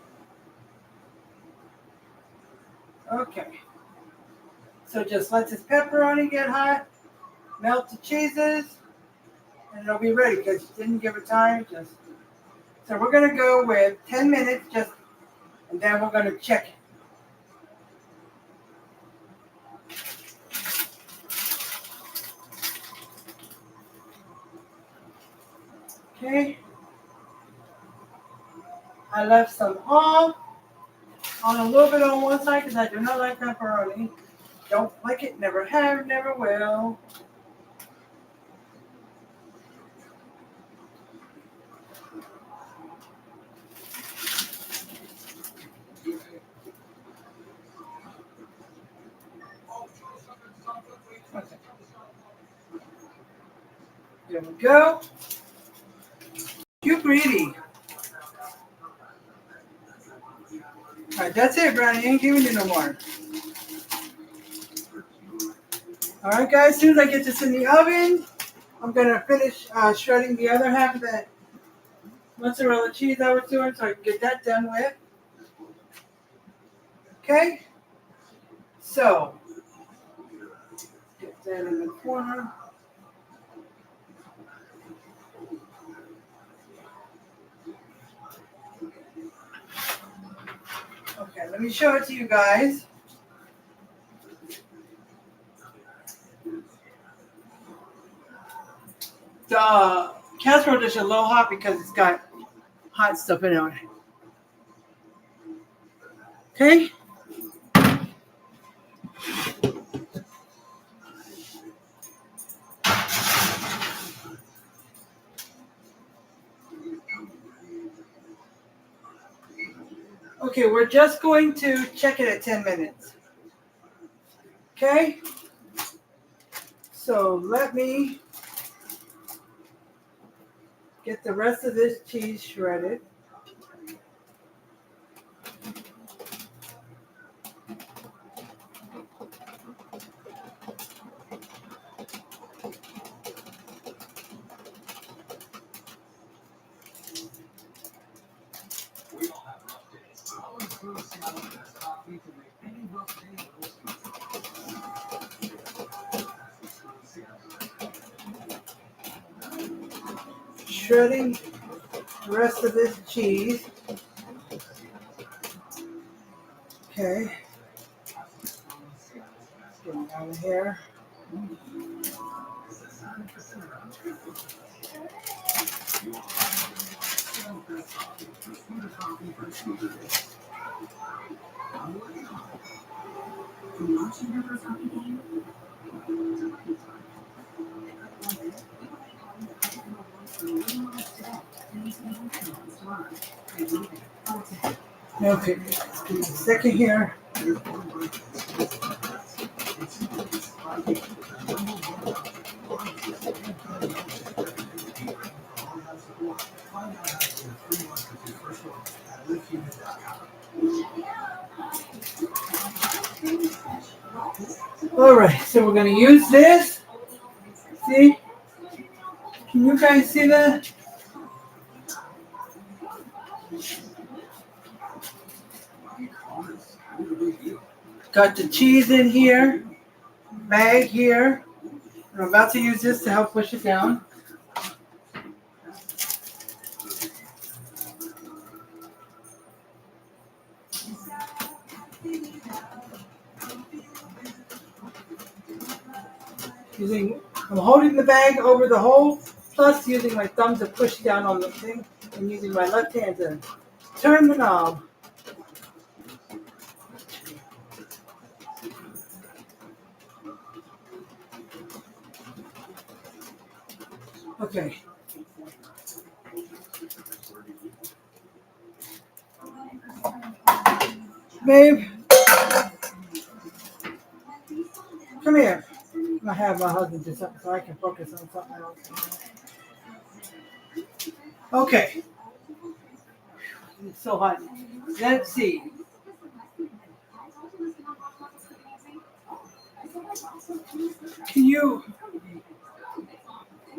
Okay. So just let this pepperoni get hot, melt the cheeses, and it'll be ready because you didn't give it time. So we're gonna go with 10 minutes and then we're gonna check it. Okay. I left some off on a little bit on one side because I do not like pepperoni. Don't like it, never have, never will. Okay. There we go. You greedy. All right, that's it, Brownie. I ain't giving you no more. All right, guys. As soon as I get this in the oven, I'm gonna finish shredding the other half of that mozzarella cheese I was doing, so I can get that done with. Okay. So get that in the corner. Okay, let me show it to you guys. The casserole dish is low hot because it's got hot stuff in it. Okay. Okay, we're just going to check it at 10 minutes. Okay. So let me get the rest of this cheese shredded. Shredding the rest of this cheese. Okay. Getting out of here. Okay, give me a second here. All right, so we're going to use this. See? Can you guys see that? Got the cheese in here, bag here. I'm about to use this to help push it down. I'm holding the bag over the hole, plus using my thumb to push down on the thing, and using my left hand to turn the knob. Okay. Babe, come here. I have my husband do something so I can focus on something else. Okay. It's so hot. Let's see. Can you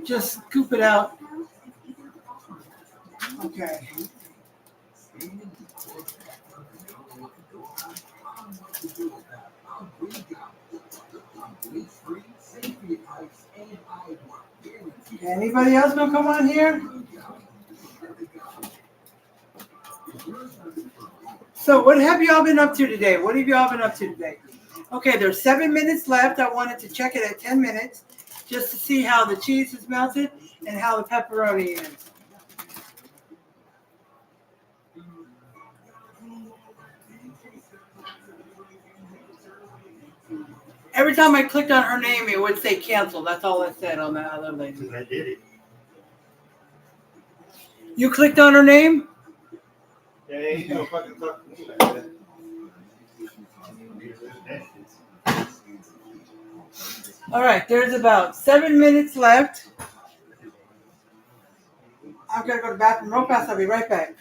just scoop it out? Okay. Anybody else gonna come on here? So what have y'all been up to today? What have y'all been up to today? Okay, there's 7 minutes left. I wanted to check it at 10 minutes just to see how the cheese is melted and how the pepperoni is. Every time I clicked on her name, it would say cancel. That's all it said on that other lady. Because I did it. You clicked on her name? Yeah, ain't no fucking talk to me like that. All right, there's about 7 minutes left. I'm gonna go to the bathroom real fast. I'll be right back.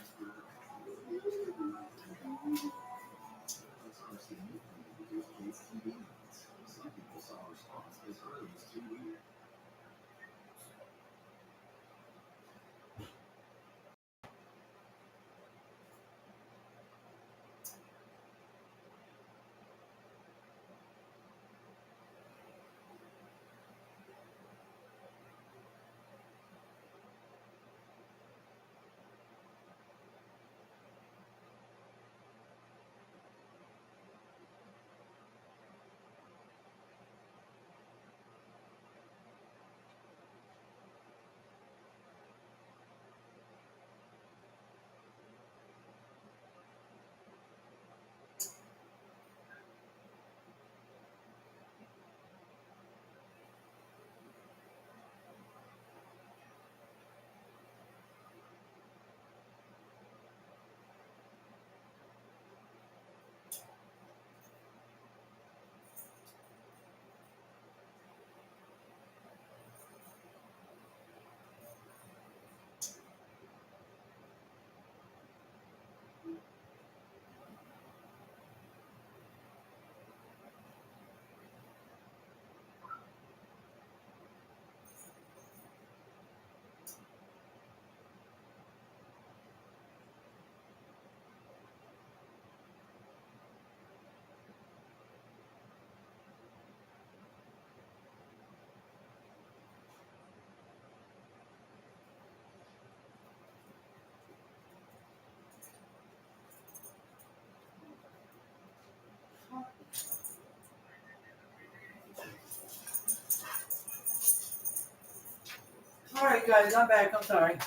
All right, guys, I'm back. I'm sorry.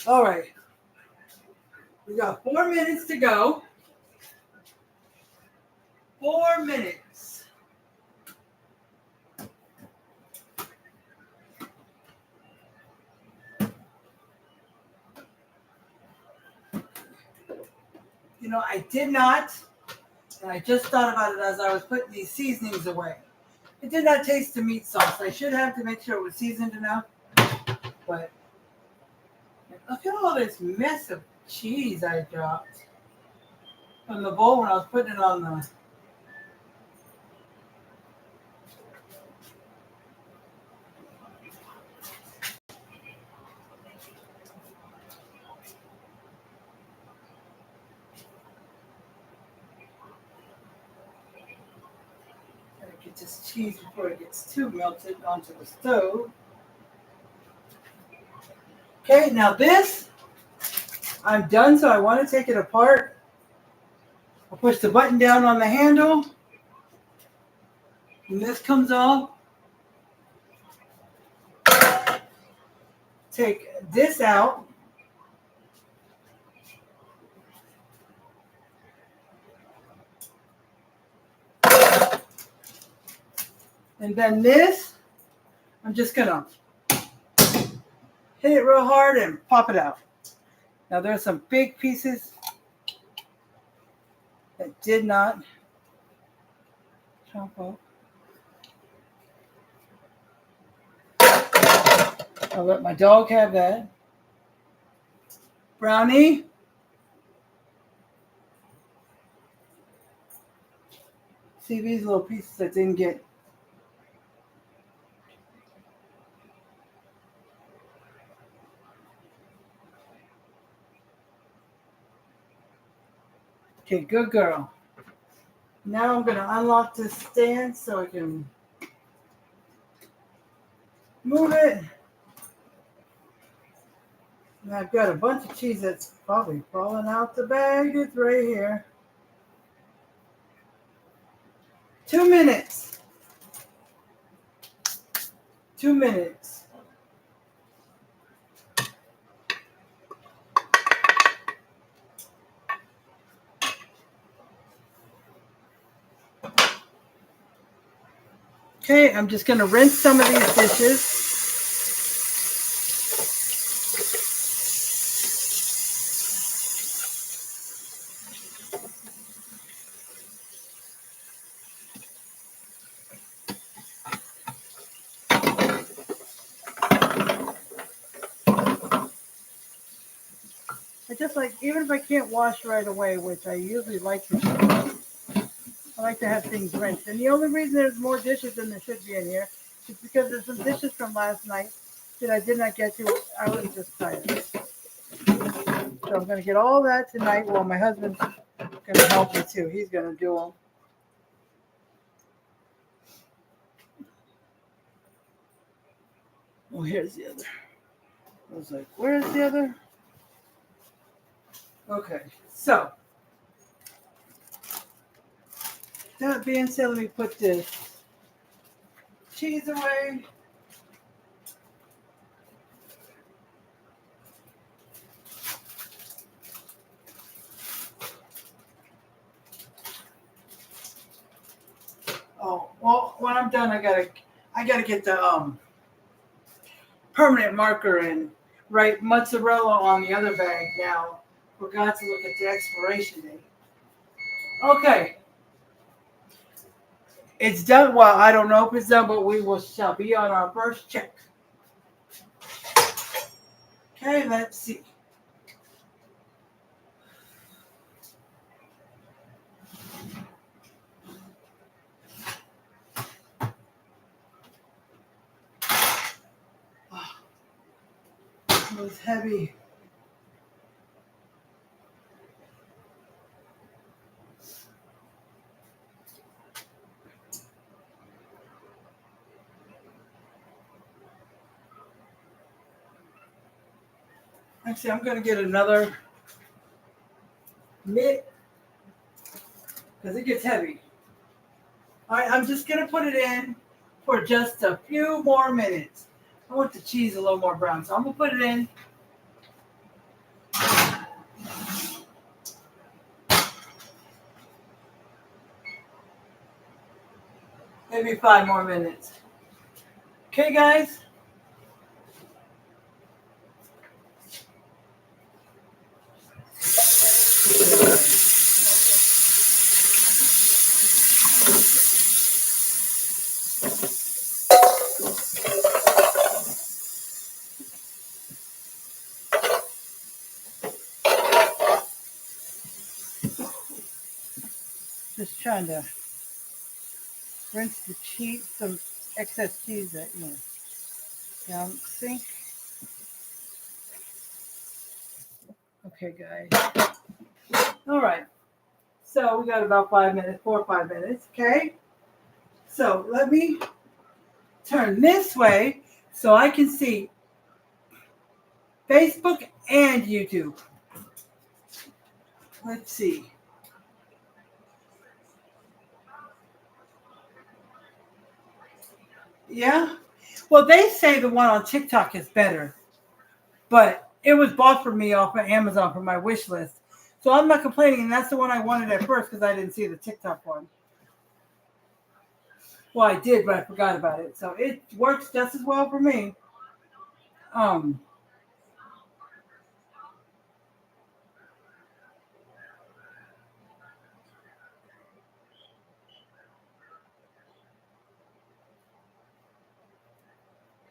All right. We got 4 minutes to go. 4 minutes. You know, I did not, and I just thought about it as I was putting these seasonings away. It did not taste the meat sauce. I should have to make sure it was seasoned enough. But look at all this mess of cheese I dropped from the bowl when I was putting it on the. Gotta get this cheese before it gets too melted onto the stove. Okay, now this, I'm done, so I want to take it apart. I'll push the button down on the handle, and this comes off. Take this out. And then this, I'm just gonna hit it real hard and pop it out. Now there's some big pieces that did not chop up. I'll let my dog have that. Brownie. See these little pieces I didn't get. Okay, good girl. Now I'm going to unlock this stand so I can move it. And I've got a bunch of cheese that's probably falling out the bag. It's right here. 2 minutes. 2 minutes. Okay, I'm just going to rinse some of these dishes. I just like, even if I can't wash right away, which I usually like to do, I like to have things rinsed. And the only reason there's more dishes than there should be in here is because there's some dishes from last night that I did not get to. I was just tired. So I'm going to get all that tonight. Well, my husband's going to help me too. He's going to do them. Oh, here's the other. I was like, where's the other? Okay, so that being said, let me put this cheese away. Oh, well, when I'm done, I gotta get the permanent marker and write mozzarella on the other bag now. Forgot to look at the expiration date. Okay. It's done. Well, I don't know if it's done, but shall be on our first check. Okay, let's see. Oh, it was heavy. Actually, I'm going to get another mitt because it gets heavy. All right, I'm just going to put it in for just a few more minutes. I want the cheese a little more brown, so I'm going to put it in. Maybe 5 more minutes. Okay, guys? Just trying to rinse the cheese, some excess cheese that, down the sink. Okay, guys. All right. So we got about 5 minutes, 4 or 5 minutes. Okay. So let me turn this way so I can see Facebook and YouTube. Let's see. Yeah. Well, they say the one on TikTok is better, but it was bought for me off of Amazon for my wish list. So I'm not complaining, and that's the one I wanted at first because I didn't see the TikTok one. Well, I did, but I forgot about it. So it works just as well for me.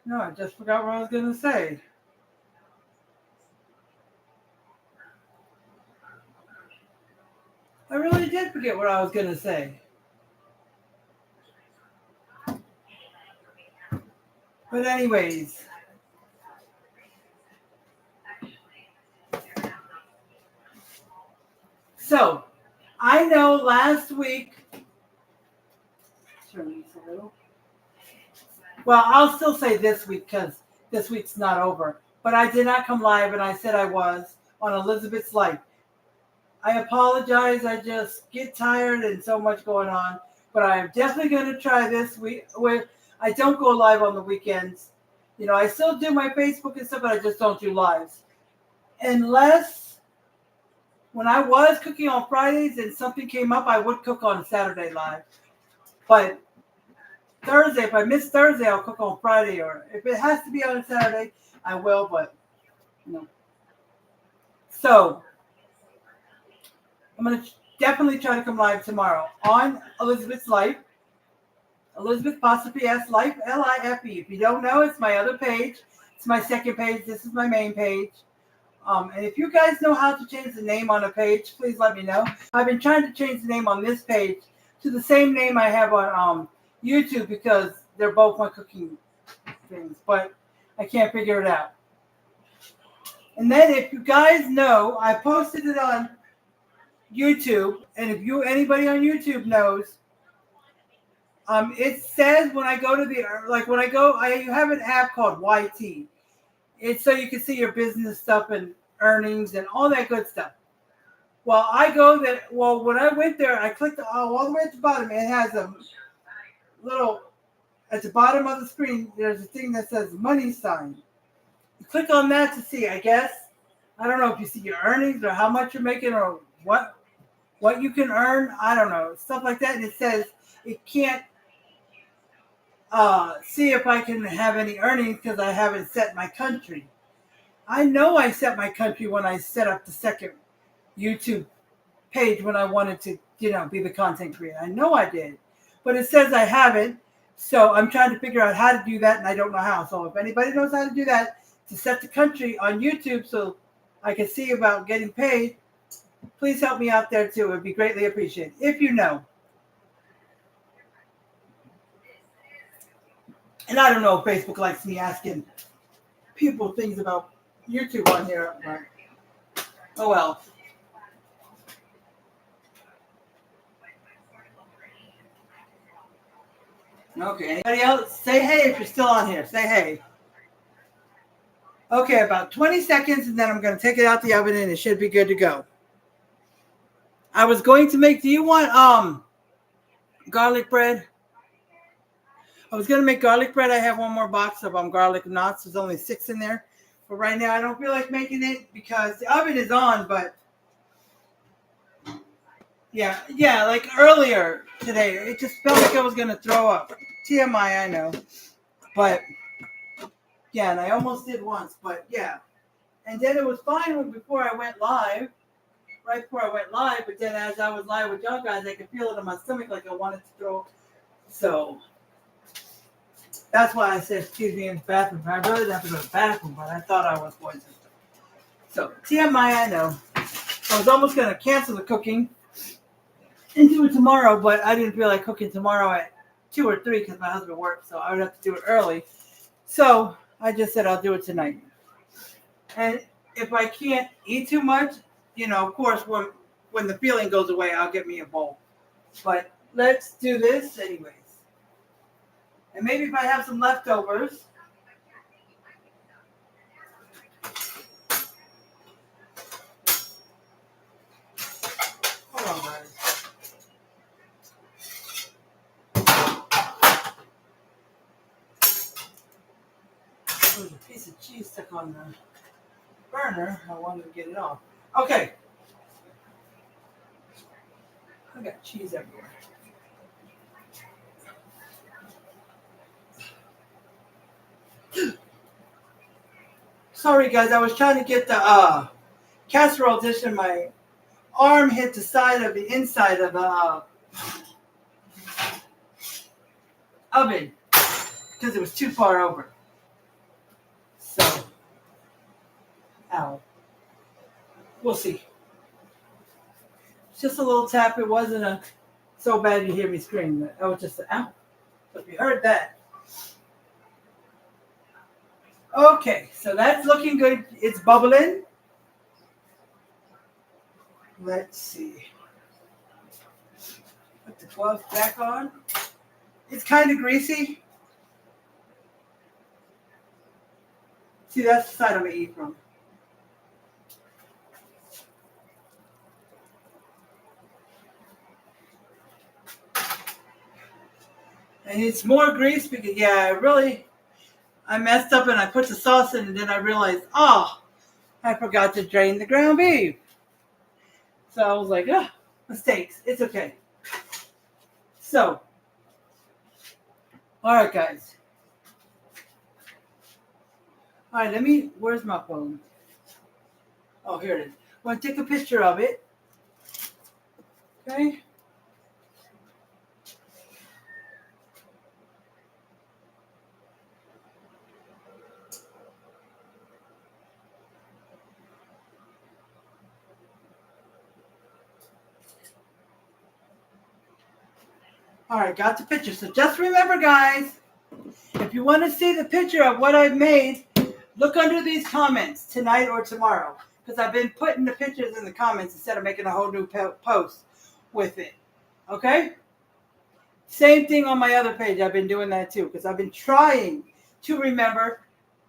No, I just forgot what I was going to say. I really did forget what I was going to say. But anyways, so I know last week. Turn these a little. Well, I'll still say this week because this week's not over. But I did not come live, and I said I was on Elizabeth's life. I apologize. I just get tired and so much going on. But I am definitely going to try this week. Where I don't go live on the weekends. You know, I still do my Facebook and stuff, but I just don't do lives. Unless when I was cooking on Fridays and something came up, I would cook on Saturday live. But Thursday, if I miss Thursday, I'll cook on Friday. Or if it has to be on Saturday, I will. But, you know. So, I'm going to definitely try to come live tomorrow on Elizabeth's Life. Elizabeth apostrophe S Life, L-I-F-E. If you don't know, it's my other page. It's my second page. This is my main page. And if you guys know how to change the name on a page, please let me know. I've been trying to change the name on this page to the same name I have on YouTube because they're both my cooking things, but I can't figure it out. And then if you guys know, I posted it on YouTube, and if anybody on YouTube knows, it says when I go to you have an app called YT. It's so you can see your business stuff and earnings and all that good stuff. Well, when I went there, I clicked all the way at the bottom. It has a little, at the bottom of the screen, there's a thing that says money sign. You click on that to see, I guess. I don't know if you see your earnings or how much you're making or what you can earn. I don't know. Stuff like that. And it says it can't see if I can have any earnings because I haven't set my country. I know I set my country when I set up the second YouTube page when I wanted to, be the content creator. I know I did, but it says I haven't. So I'm trying to figure out how to do that, and I don't know how. So if anybody knows how to do that to set the country on YouTube so I can see about getting paid, please help me out there too. It would be greatly appreciated if you know. And I don't know if Facebook likes me asking people things about YouTube on here. But, oh well. Okay. Anybody else? Say hey if you're still on here. Say hey. Okay, about 20 seconds, and then I'm going to take it out the oven, and it should be good to go. I was going to make. Do you want garlic bread? I was going to make garlic bread. I have one more box of garlic knots. There's only 6 in there. But right now, I don't feel like making it because the oven is on. But yeah, like earlier today, it just felt like I was going to throw up. TMI, I know. But yeah, and I almost did once. But yeah. And then it was fine before I went live. Right before I went live. But then as I was live with y'all guys, I could feel it in my stomach like I wanted to throw up. So that's why I said, excuse me, in the bathroom. I really didn't have to go to the bathroom, but I thought I was going to. So, TMI, I know. I was almost going to cancel the cooking and do it tomorrow, but I didn't feel like cooking tomorrow at 2 or 3 because my husband works, so I would have to do it early. So, I just said I'll do it tonight. And if I can't eat too much, of course, when the feeling goes away, I'll get me a bowl. But let's do this anyways. And maybe if I have some leftovers. Hold on, guys. There's a piece of cheese stuck on the burner. I wanted to get it off. Okay. I got cheese everywhere. Sorry, guys. I was trying to get the casserole dish, and my arm hit the inside of the oven because it was too far over. So, ow. We'll see. It's just a little tap. It wasn't so bad you hear me scream. That was just an ow. So if you heard that. Okay, so that's looking good. It's bubbling. Let's see. Put the gloves back on. It's kind of greasy. See, that's the side I'm gonna eat from. And it's more grease because, yeah, I messed up and I put the sauce in and then I realized, oh, I forgot to drain the ground beef. So I was like, mistakes. It's okay. So, all right, guys. All right, where's my phone? Oh, here it is. I want to take a picture of it. Okay. All right, got the picture. So just remember, guys, if you want to see the picture of what I've made, look under these comments tonight or tomorrow because I've been putting the pictures in the comments instead of making a whole new post with it. Okay? Same thing on my other page. I've been doing that too because I've been trying to remember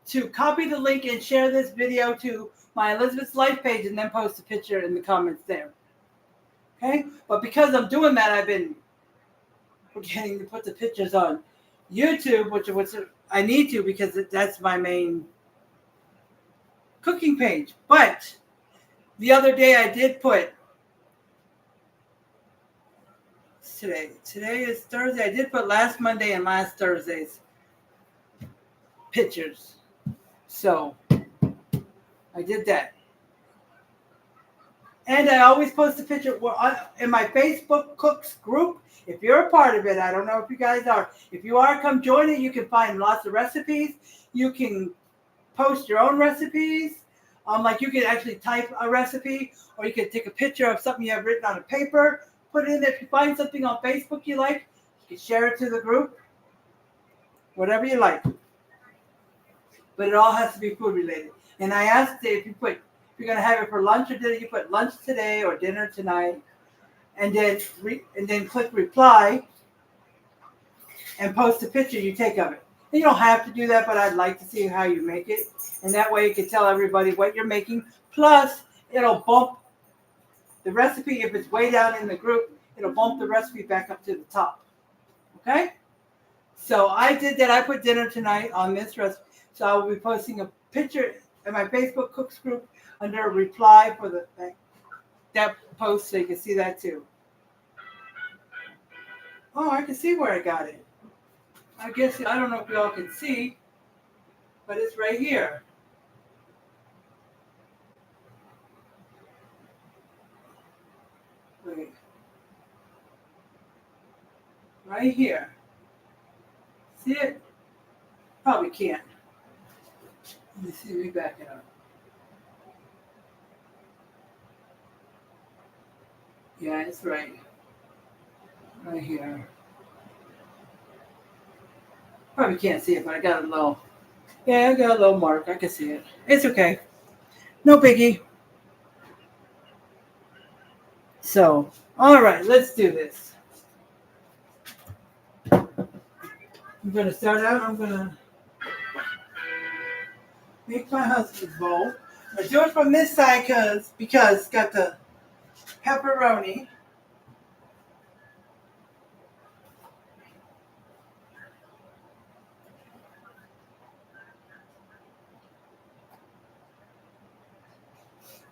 to copy the link and share this video to my Elizabeth's Life page and then post a picture in the comments there. Okay? But because I'm doing that, I've been forgetting to put the pictures on YouTube, which I need to because that's my main cooking page. But the other day I did put Today is Thursday. I did put last Monday and last Thursday's pictures. So I did that. And I always post a picture in my Facebook Cooks group. If you're a part of it, I don't know if you guys are. If you are, come join it. You can find lots of recipes. You can post your own recipes. Like you can actually type a recipe, or you can take a picture of something you have written on a paper, put it in there. If you find something on Facebook you like, you can share it to the group. Whatever you like. But it all has to be food related. And I asked if you're going to have it for lunch or dinner, you put lunch today or dinner tonight, and then click reply and post a picture you take of it. And you don't have to do that, but I'd like to see how you make it. And that way you can tell everybody what you're making. Plus, it'll bump the recipe. If it's way down in the group, it'll bump the recipe back up to the top. Okay? So I did that. I put dinner tonight on this recipe. So I will be posting a picture in my Facebook Cooks group under a reply for that post so you can see that too. Oh, I can see where I got it. I guess, I don't know if y'all can see, but it's right here. Wait. Right here. See it? Probably can't. Let me see, let me back it up. Yeah, it's right. Right here. Probably can't see it, but I got a little mark. I can see it. It's okay. No biggie. So, all right, let's do this. I'm going to start out. I'm going to make my husband's bowl. I do it from this side because it's got the pepperoni.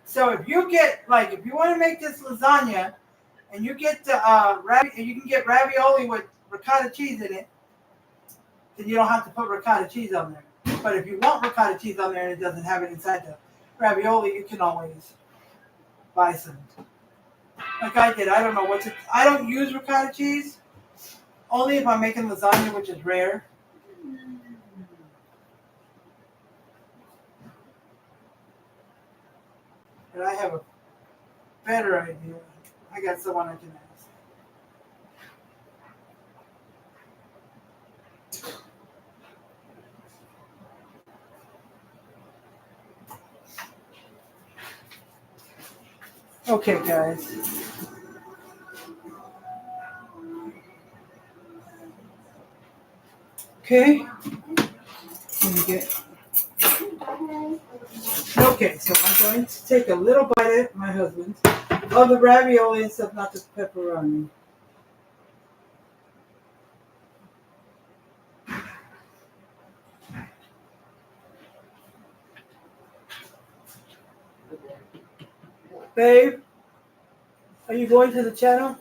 So if you want to make this lasagna, and you get the you can get ravioli with ricotta cheese in it, then you don't have to put ricotta cheese on there. But if you want ricotta cheese on there and it doesn't have it inside the ravioli, you can always buy some. Like I did. I don't use ricotta cheese. Only if I'm making lasagna, which is rare. But I have a better idea. I got someone I can ask. Okay, guys. Okay. Let me get. Okay, so I'm going to take a little bite at my husband of the ravioli and stuff, not the pepperoni. Babe, are you going to the channel?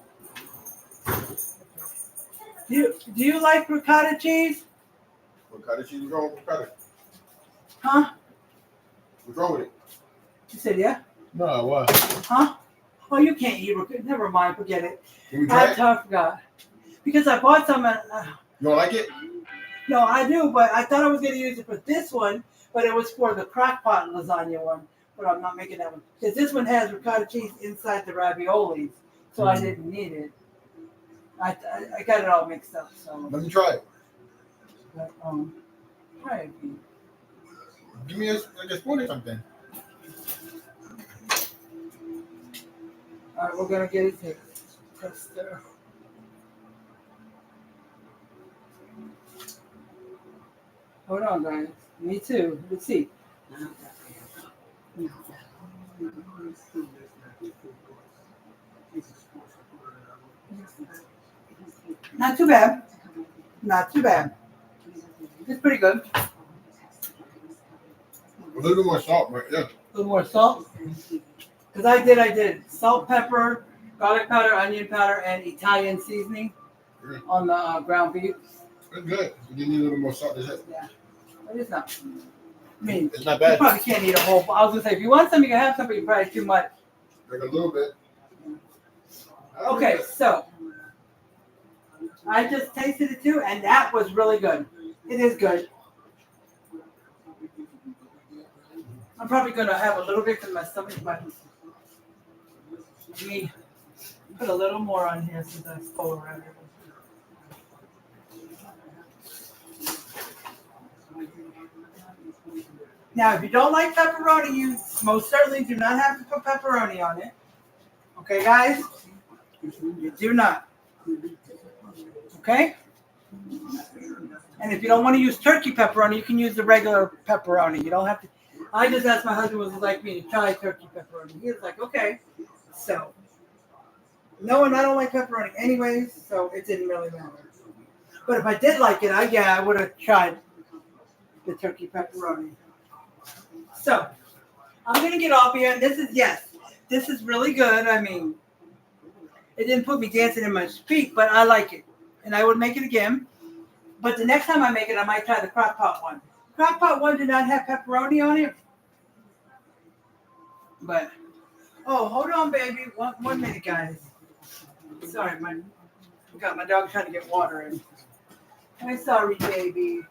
Do you like ricotta cheese? Ricotta cheese, what's wrong with ricotta? Huh? What's wrong with it? You said yeah? No, what? Huh? Oh, you can't eat ricotta. Never mind, forget it. Can we try it? I forgot. Because I bought some. You don't like it? No, I do, but I thought I was going to use it for this one, but it was for the crock pot lasagna one. But I'm not making that one. Because this one has ricotta cheese inside the raviolis, so I didn't need it. I got it all mixed up. So. Let me try it. But, try it. Give me a spoon or something. All right, we're going to get it here. Just there. Hold on, guys. Me too. Let's see. Not too bad. Not too bad. It's pretty good. A little bit more salt, but yeah. A little more salt. Because I did salt, pepper, garlic powder, onion powder, and Italian seasoning on the ground beef. It's good. You need a little more salt. Is it? Yeah. But it's not. I mean, It's not you bad. probably can't eat a whole. I was going to say, if you want some, you can have some, but you probably too much. Like a little bit. Okay, so I just tasted it too, and that was really good. It is good. I'm probably going to have a little bit because my stomach might. Let me put a little more on here since I stole around here. Now, if you don't like pepperoni, you most certainly do not have to put pepperoni on it. Okay, guys? You do not. Okay? And if you don't want to use turkey pepperoni, you can use the regular pepperoni. You don't have to. I just asked my husband, would he like me to try turkey pepperoni? He was like, okay. So, no, and I don't like pepperoni anyways, so it didn't really matter. But if I did like it, I would have tried the turkey pepperoni. So, I'm going to get off here. This is really good. I mean, it didn't put me dancing in my feet, but I like it. And I would make it again. But the next time I make it, I might try the crock pot one. Crock pot one did not have pepperoni on it. But, oh, hold on, baby. One minute, guys. Sorry, I got my dog trying to get water in. I'm sorry, baby.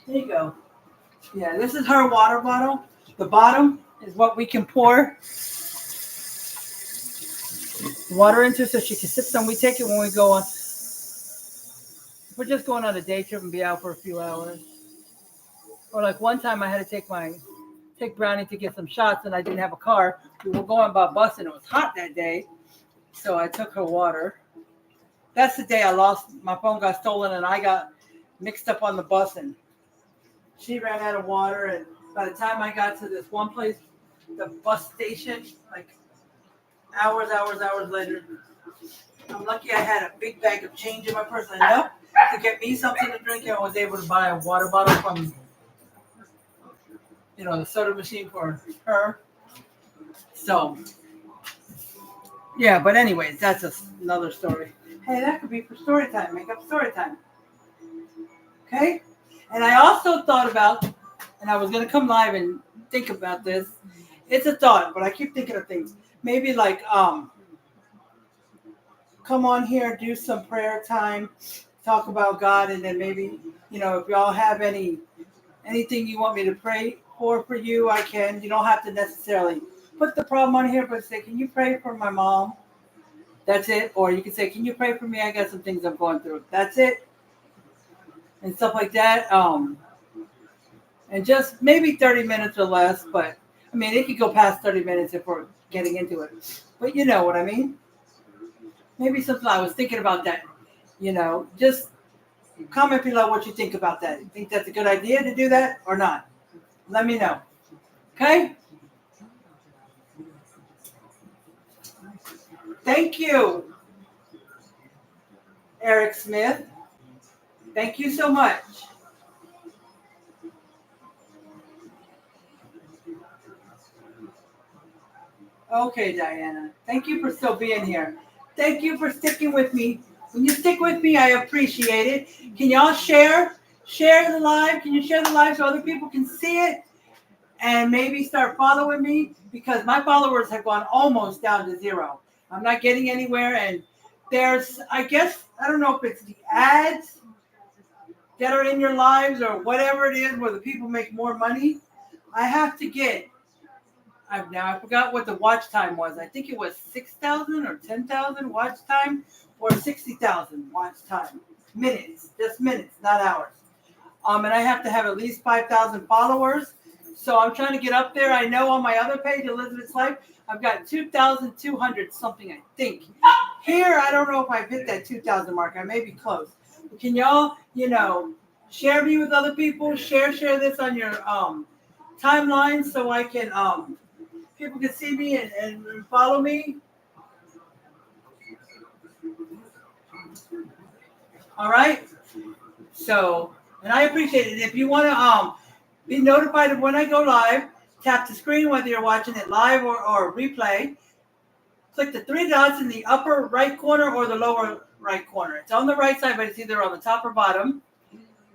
There you go. Yeah, this is her water bottle. The bottom is what we can pour water into so she can sip some. We take it when we go on. We're just going on a day trip and be out for a few hours. Or like one time I had to take Brownie to get some shots and I didn't have a car. We were going by bus and it was hot that day. So I took her water. That's the day I lost. My phone got stolen and I got mixed up on the bus and she ran out of water. And by the time I got to this one place, the bus station, like hours later, I'm lucky I had a big bag of change in my purse enough to get me something to drink and I was able to buy a water bottle from, the soda machine for her. So, yeah, but anyways, that's another story. Hey, that could be for story time. Make up story time. Okay? And I also thought about, and I was going to come live and think about this. It's a thought, but I keep thinking of things. Maybe like, come on here, do some prayer time, talk about God, and then maybe, if y'all have anything you want me to pray for you, I can. You don't have to necessarily put the problem on here, but say, can you pray for my mom? That's it. Or you can say, can you pray for me? I got some things I'm going through. That's it. And stuff like that. And and just maybe 30 minutes or less. But I mean, it could go past 30 minutes if we're getting into it. But you know what I mean? Maybe something I was thinking about that. Just comment below what you think about that. You think that's a good idea to do that or not? Let me know. Okay? Thank you, Eric Smith. Thank you so much. Okay, Diana. Thank you for still being here. Thank you for sticking with me. When you stick with me, I appreciate it. Can y'all share? Share the live. Can you share the live so other people can see it? And maybe start following me, because my followers have gone almost down to zero. I'm not getting anywhere. And there's, I guess, I don't know if it's the ads that are in your lives or whatever it is where the people make more money. I have to get, I forgot what the watch time was. I think it was 6,000 or 10,000 watch time or 60,000 watch time. Minutes, just minutes, not hours. And I have to have at least 5,000 followers. So I'm trying to get up there. I know on my other page, Elizabeth's Life, I've got 2,200 something, I think. Here, I don't know if I've hit that 2,000 mark. I may be close. Can y'all, share me with other people? Share this on your timeline so I can people can see me and follow me. All right. So, and I appreciate it. If you want to be notified of when I go live, tap the screen whether you're watching it live or replay. Click the three dots in the upper right corner or the lower right corner. It's on the right side, but it's either on the top or bottom.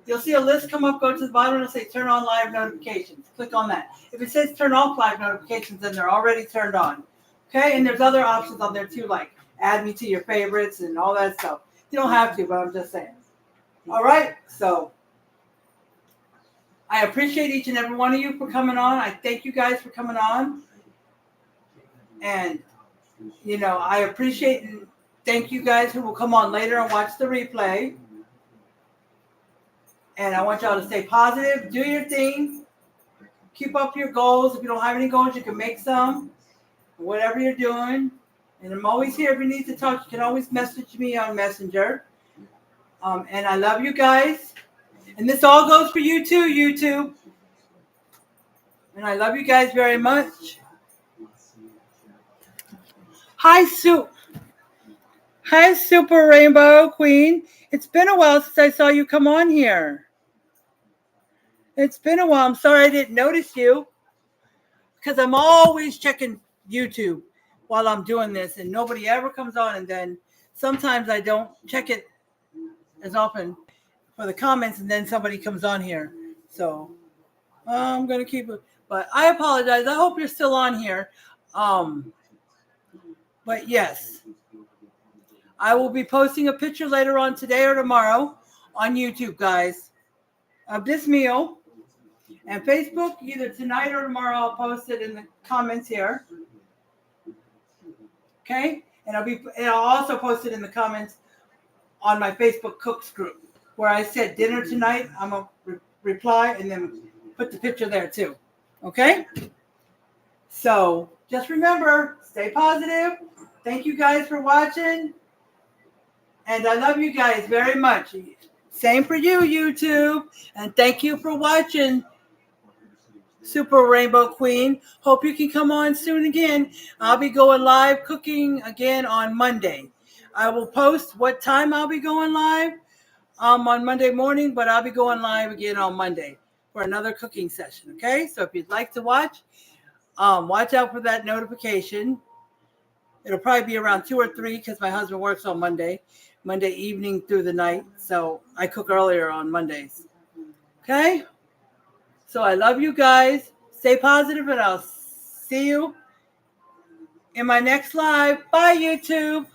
You'll see a list come up, go to the bottom, and it'll say turn on live notifications. Click on that. If it says turn off live notifications, then they're already turned on. Okay, and there's other options on there too, like add me to your favorites and all that stuff. You don't have to, but I'm just saying. All right, so I appreciate each and every one of you for coming on. I thank you guys for coming on. And, I appreciate and thank you guys who will come on later and watch the replay. And I want y'all to stay positive. Do your thing. Keep up your goals. If you don't have any goals, you can make some. Whatever you're doing. And I'm always here if you need to talk. You can always message me on Messenger. And I love you guys. And this all goes for you too, YouTube. And I love you guys very much. Hi, Super Rainbow Queen. It's been a while since I saw you come on here. It's been a while. I'm sorry I didn't notice you, because I'm always checking YouTube while I'm doing this, and nobody ever comes on. And then sometimes I don't check it as often for the comments, and then somebody comes on here. So I'm going to keep it. But I apologize. I hope you're still on here. But yes, I will be posting a picture later on today or tomorrow on YouTube, guys, of this meal. And Facebook, either tonight or tomorrow, I'll post it in the comments here. Okay? And I'll also post it in the comments on my Facebook Cooks group, where I said dinner tonight. I'm going to reply and then put the picture there too. Okay? So just remember, stay positive. Thank you guys for watching. And I love you guys very much. Same for you, YouTube. And thank you for watching, Super Rainbow Queen. Hope you can come on soon again. I'll be going live cooking again on Monday. I will post what time I'll be going live on Monday morning, but I'll be going live again on Monday for another cooking session. Okay, so if you'd like to watch out for that notification. It'll probably be around 2 or 3 because my husband works on Monday evening through the night. So I cook earlier on Mondays. Okay? So I love you guys. Stay positive, and I'll see you in my next live. Bye, YouTube.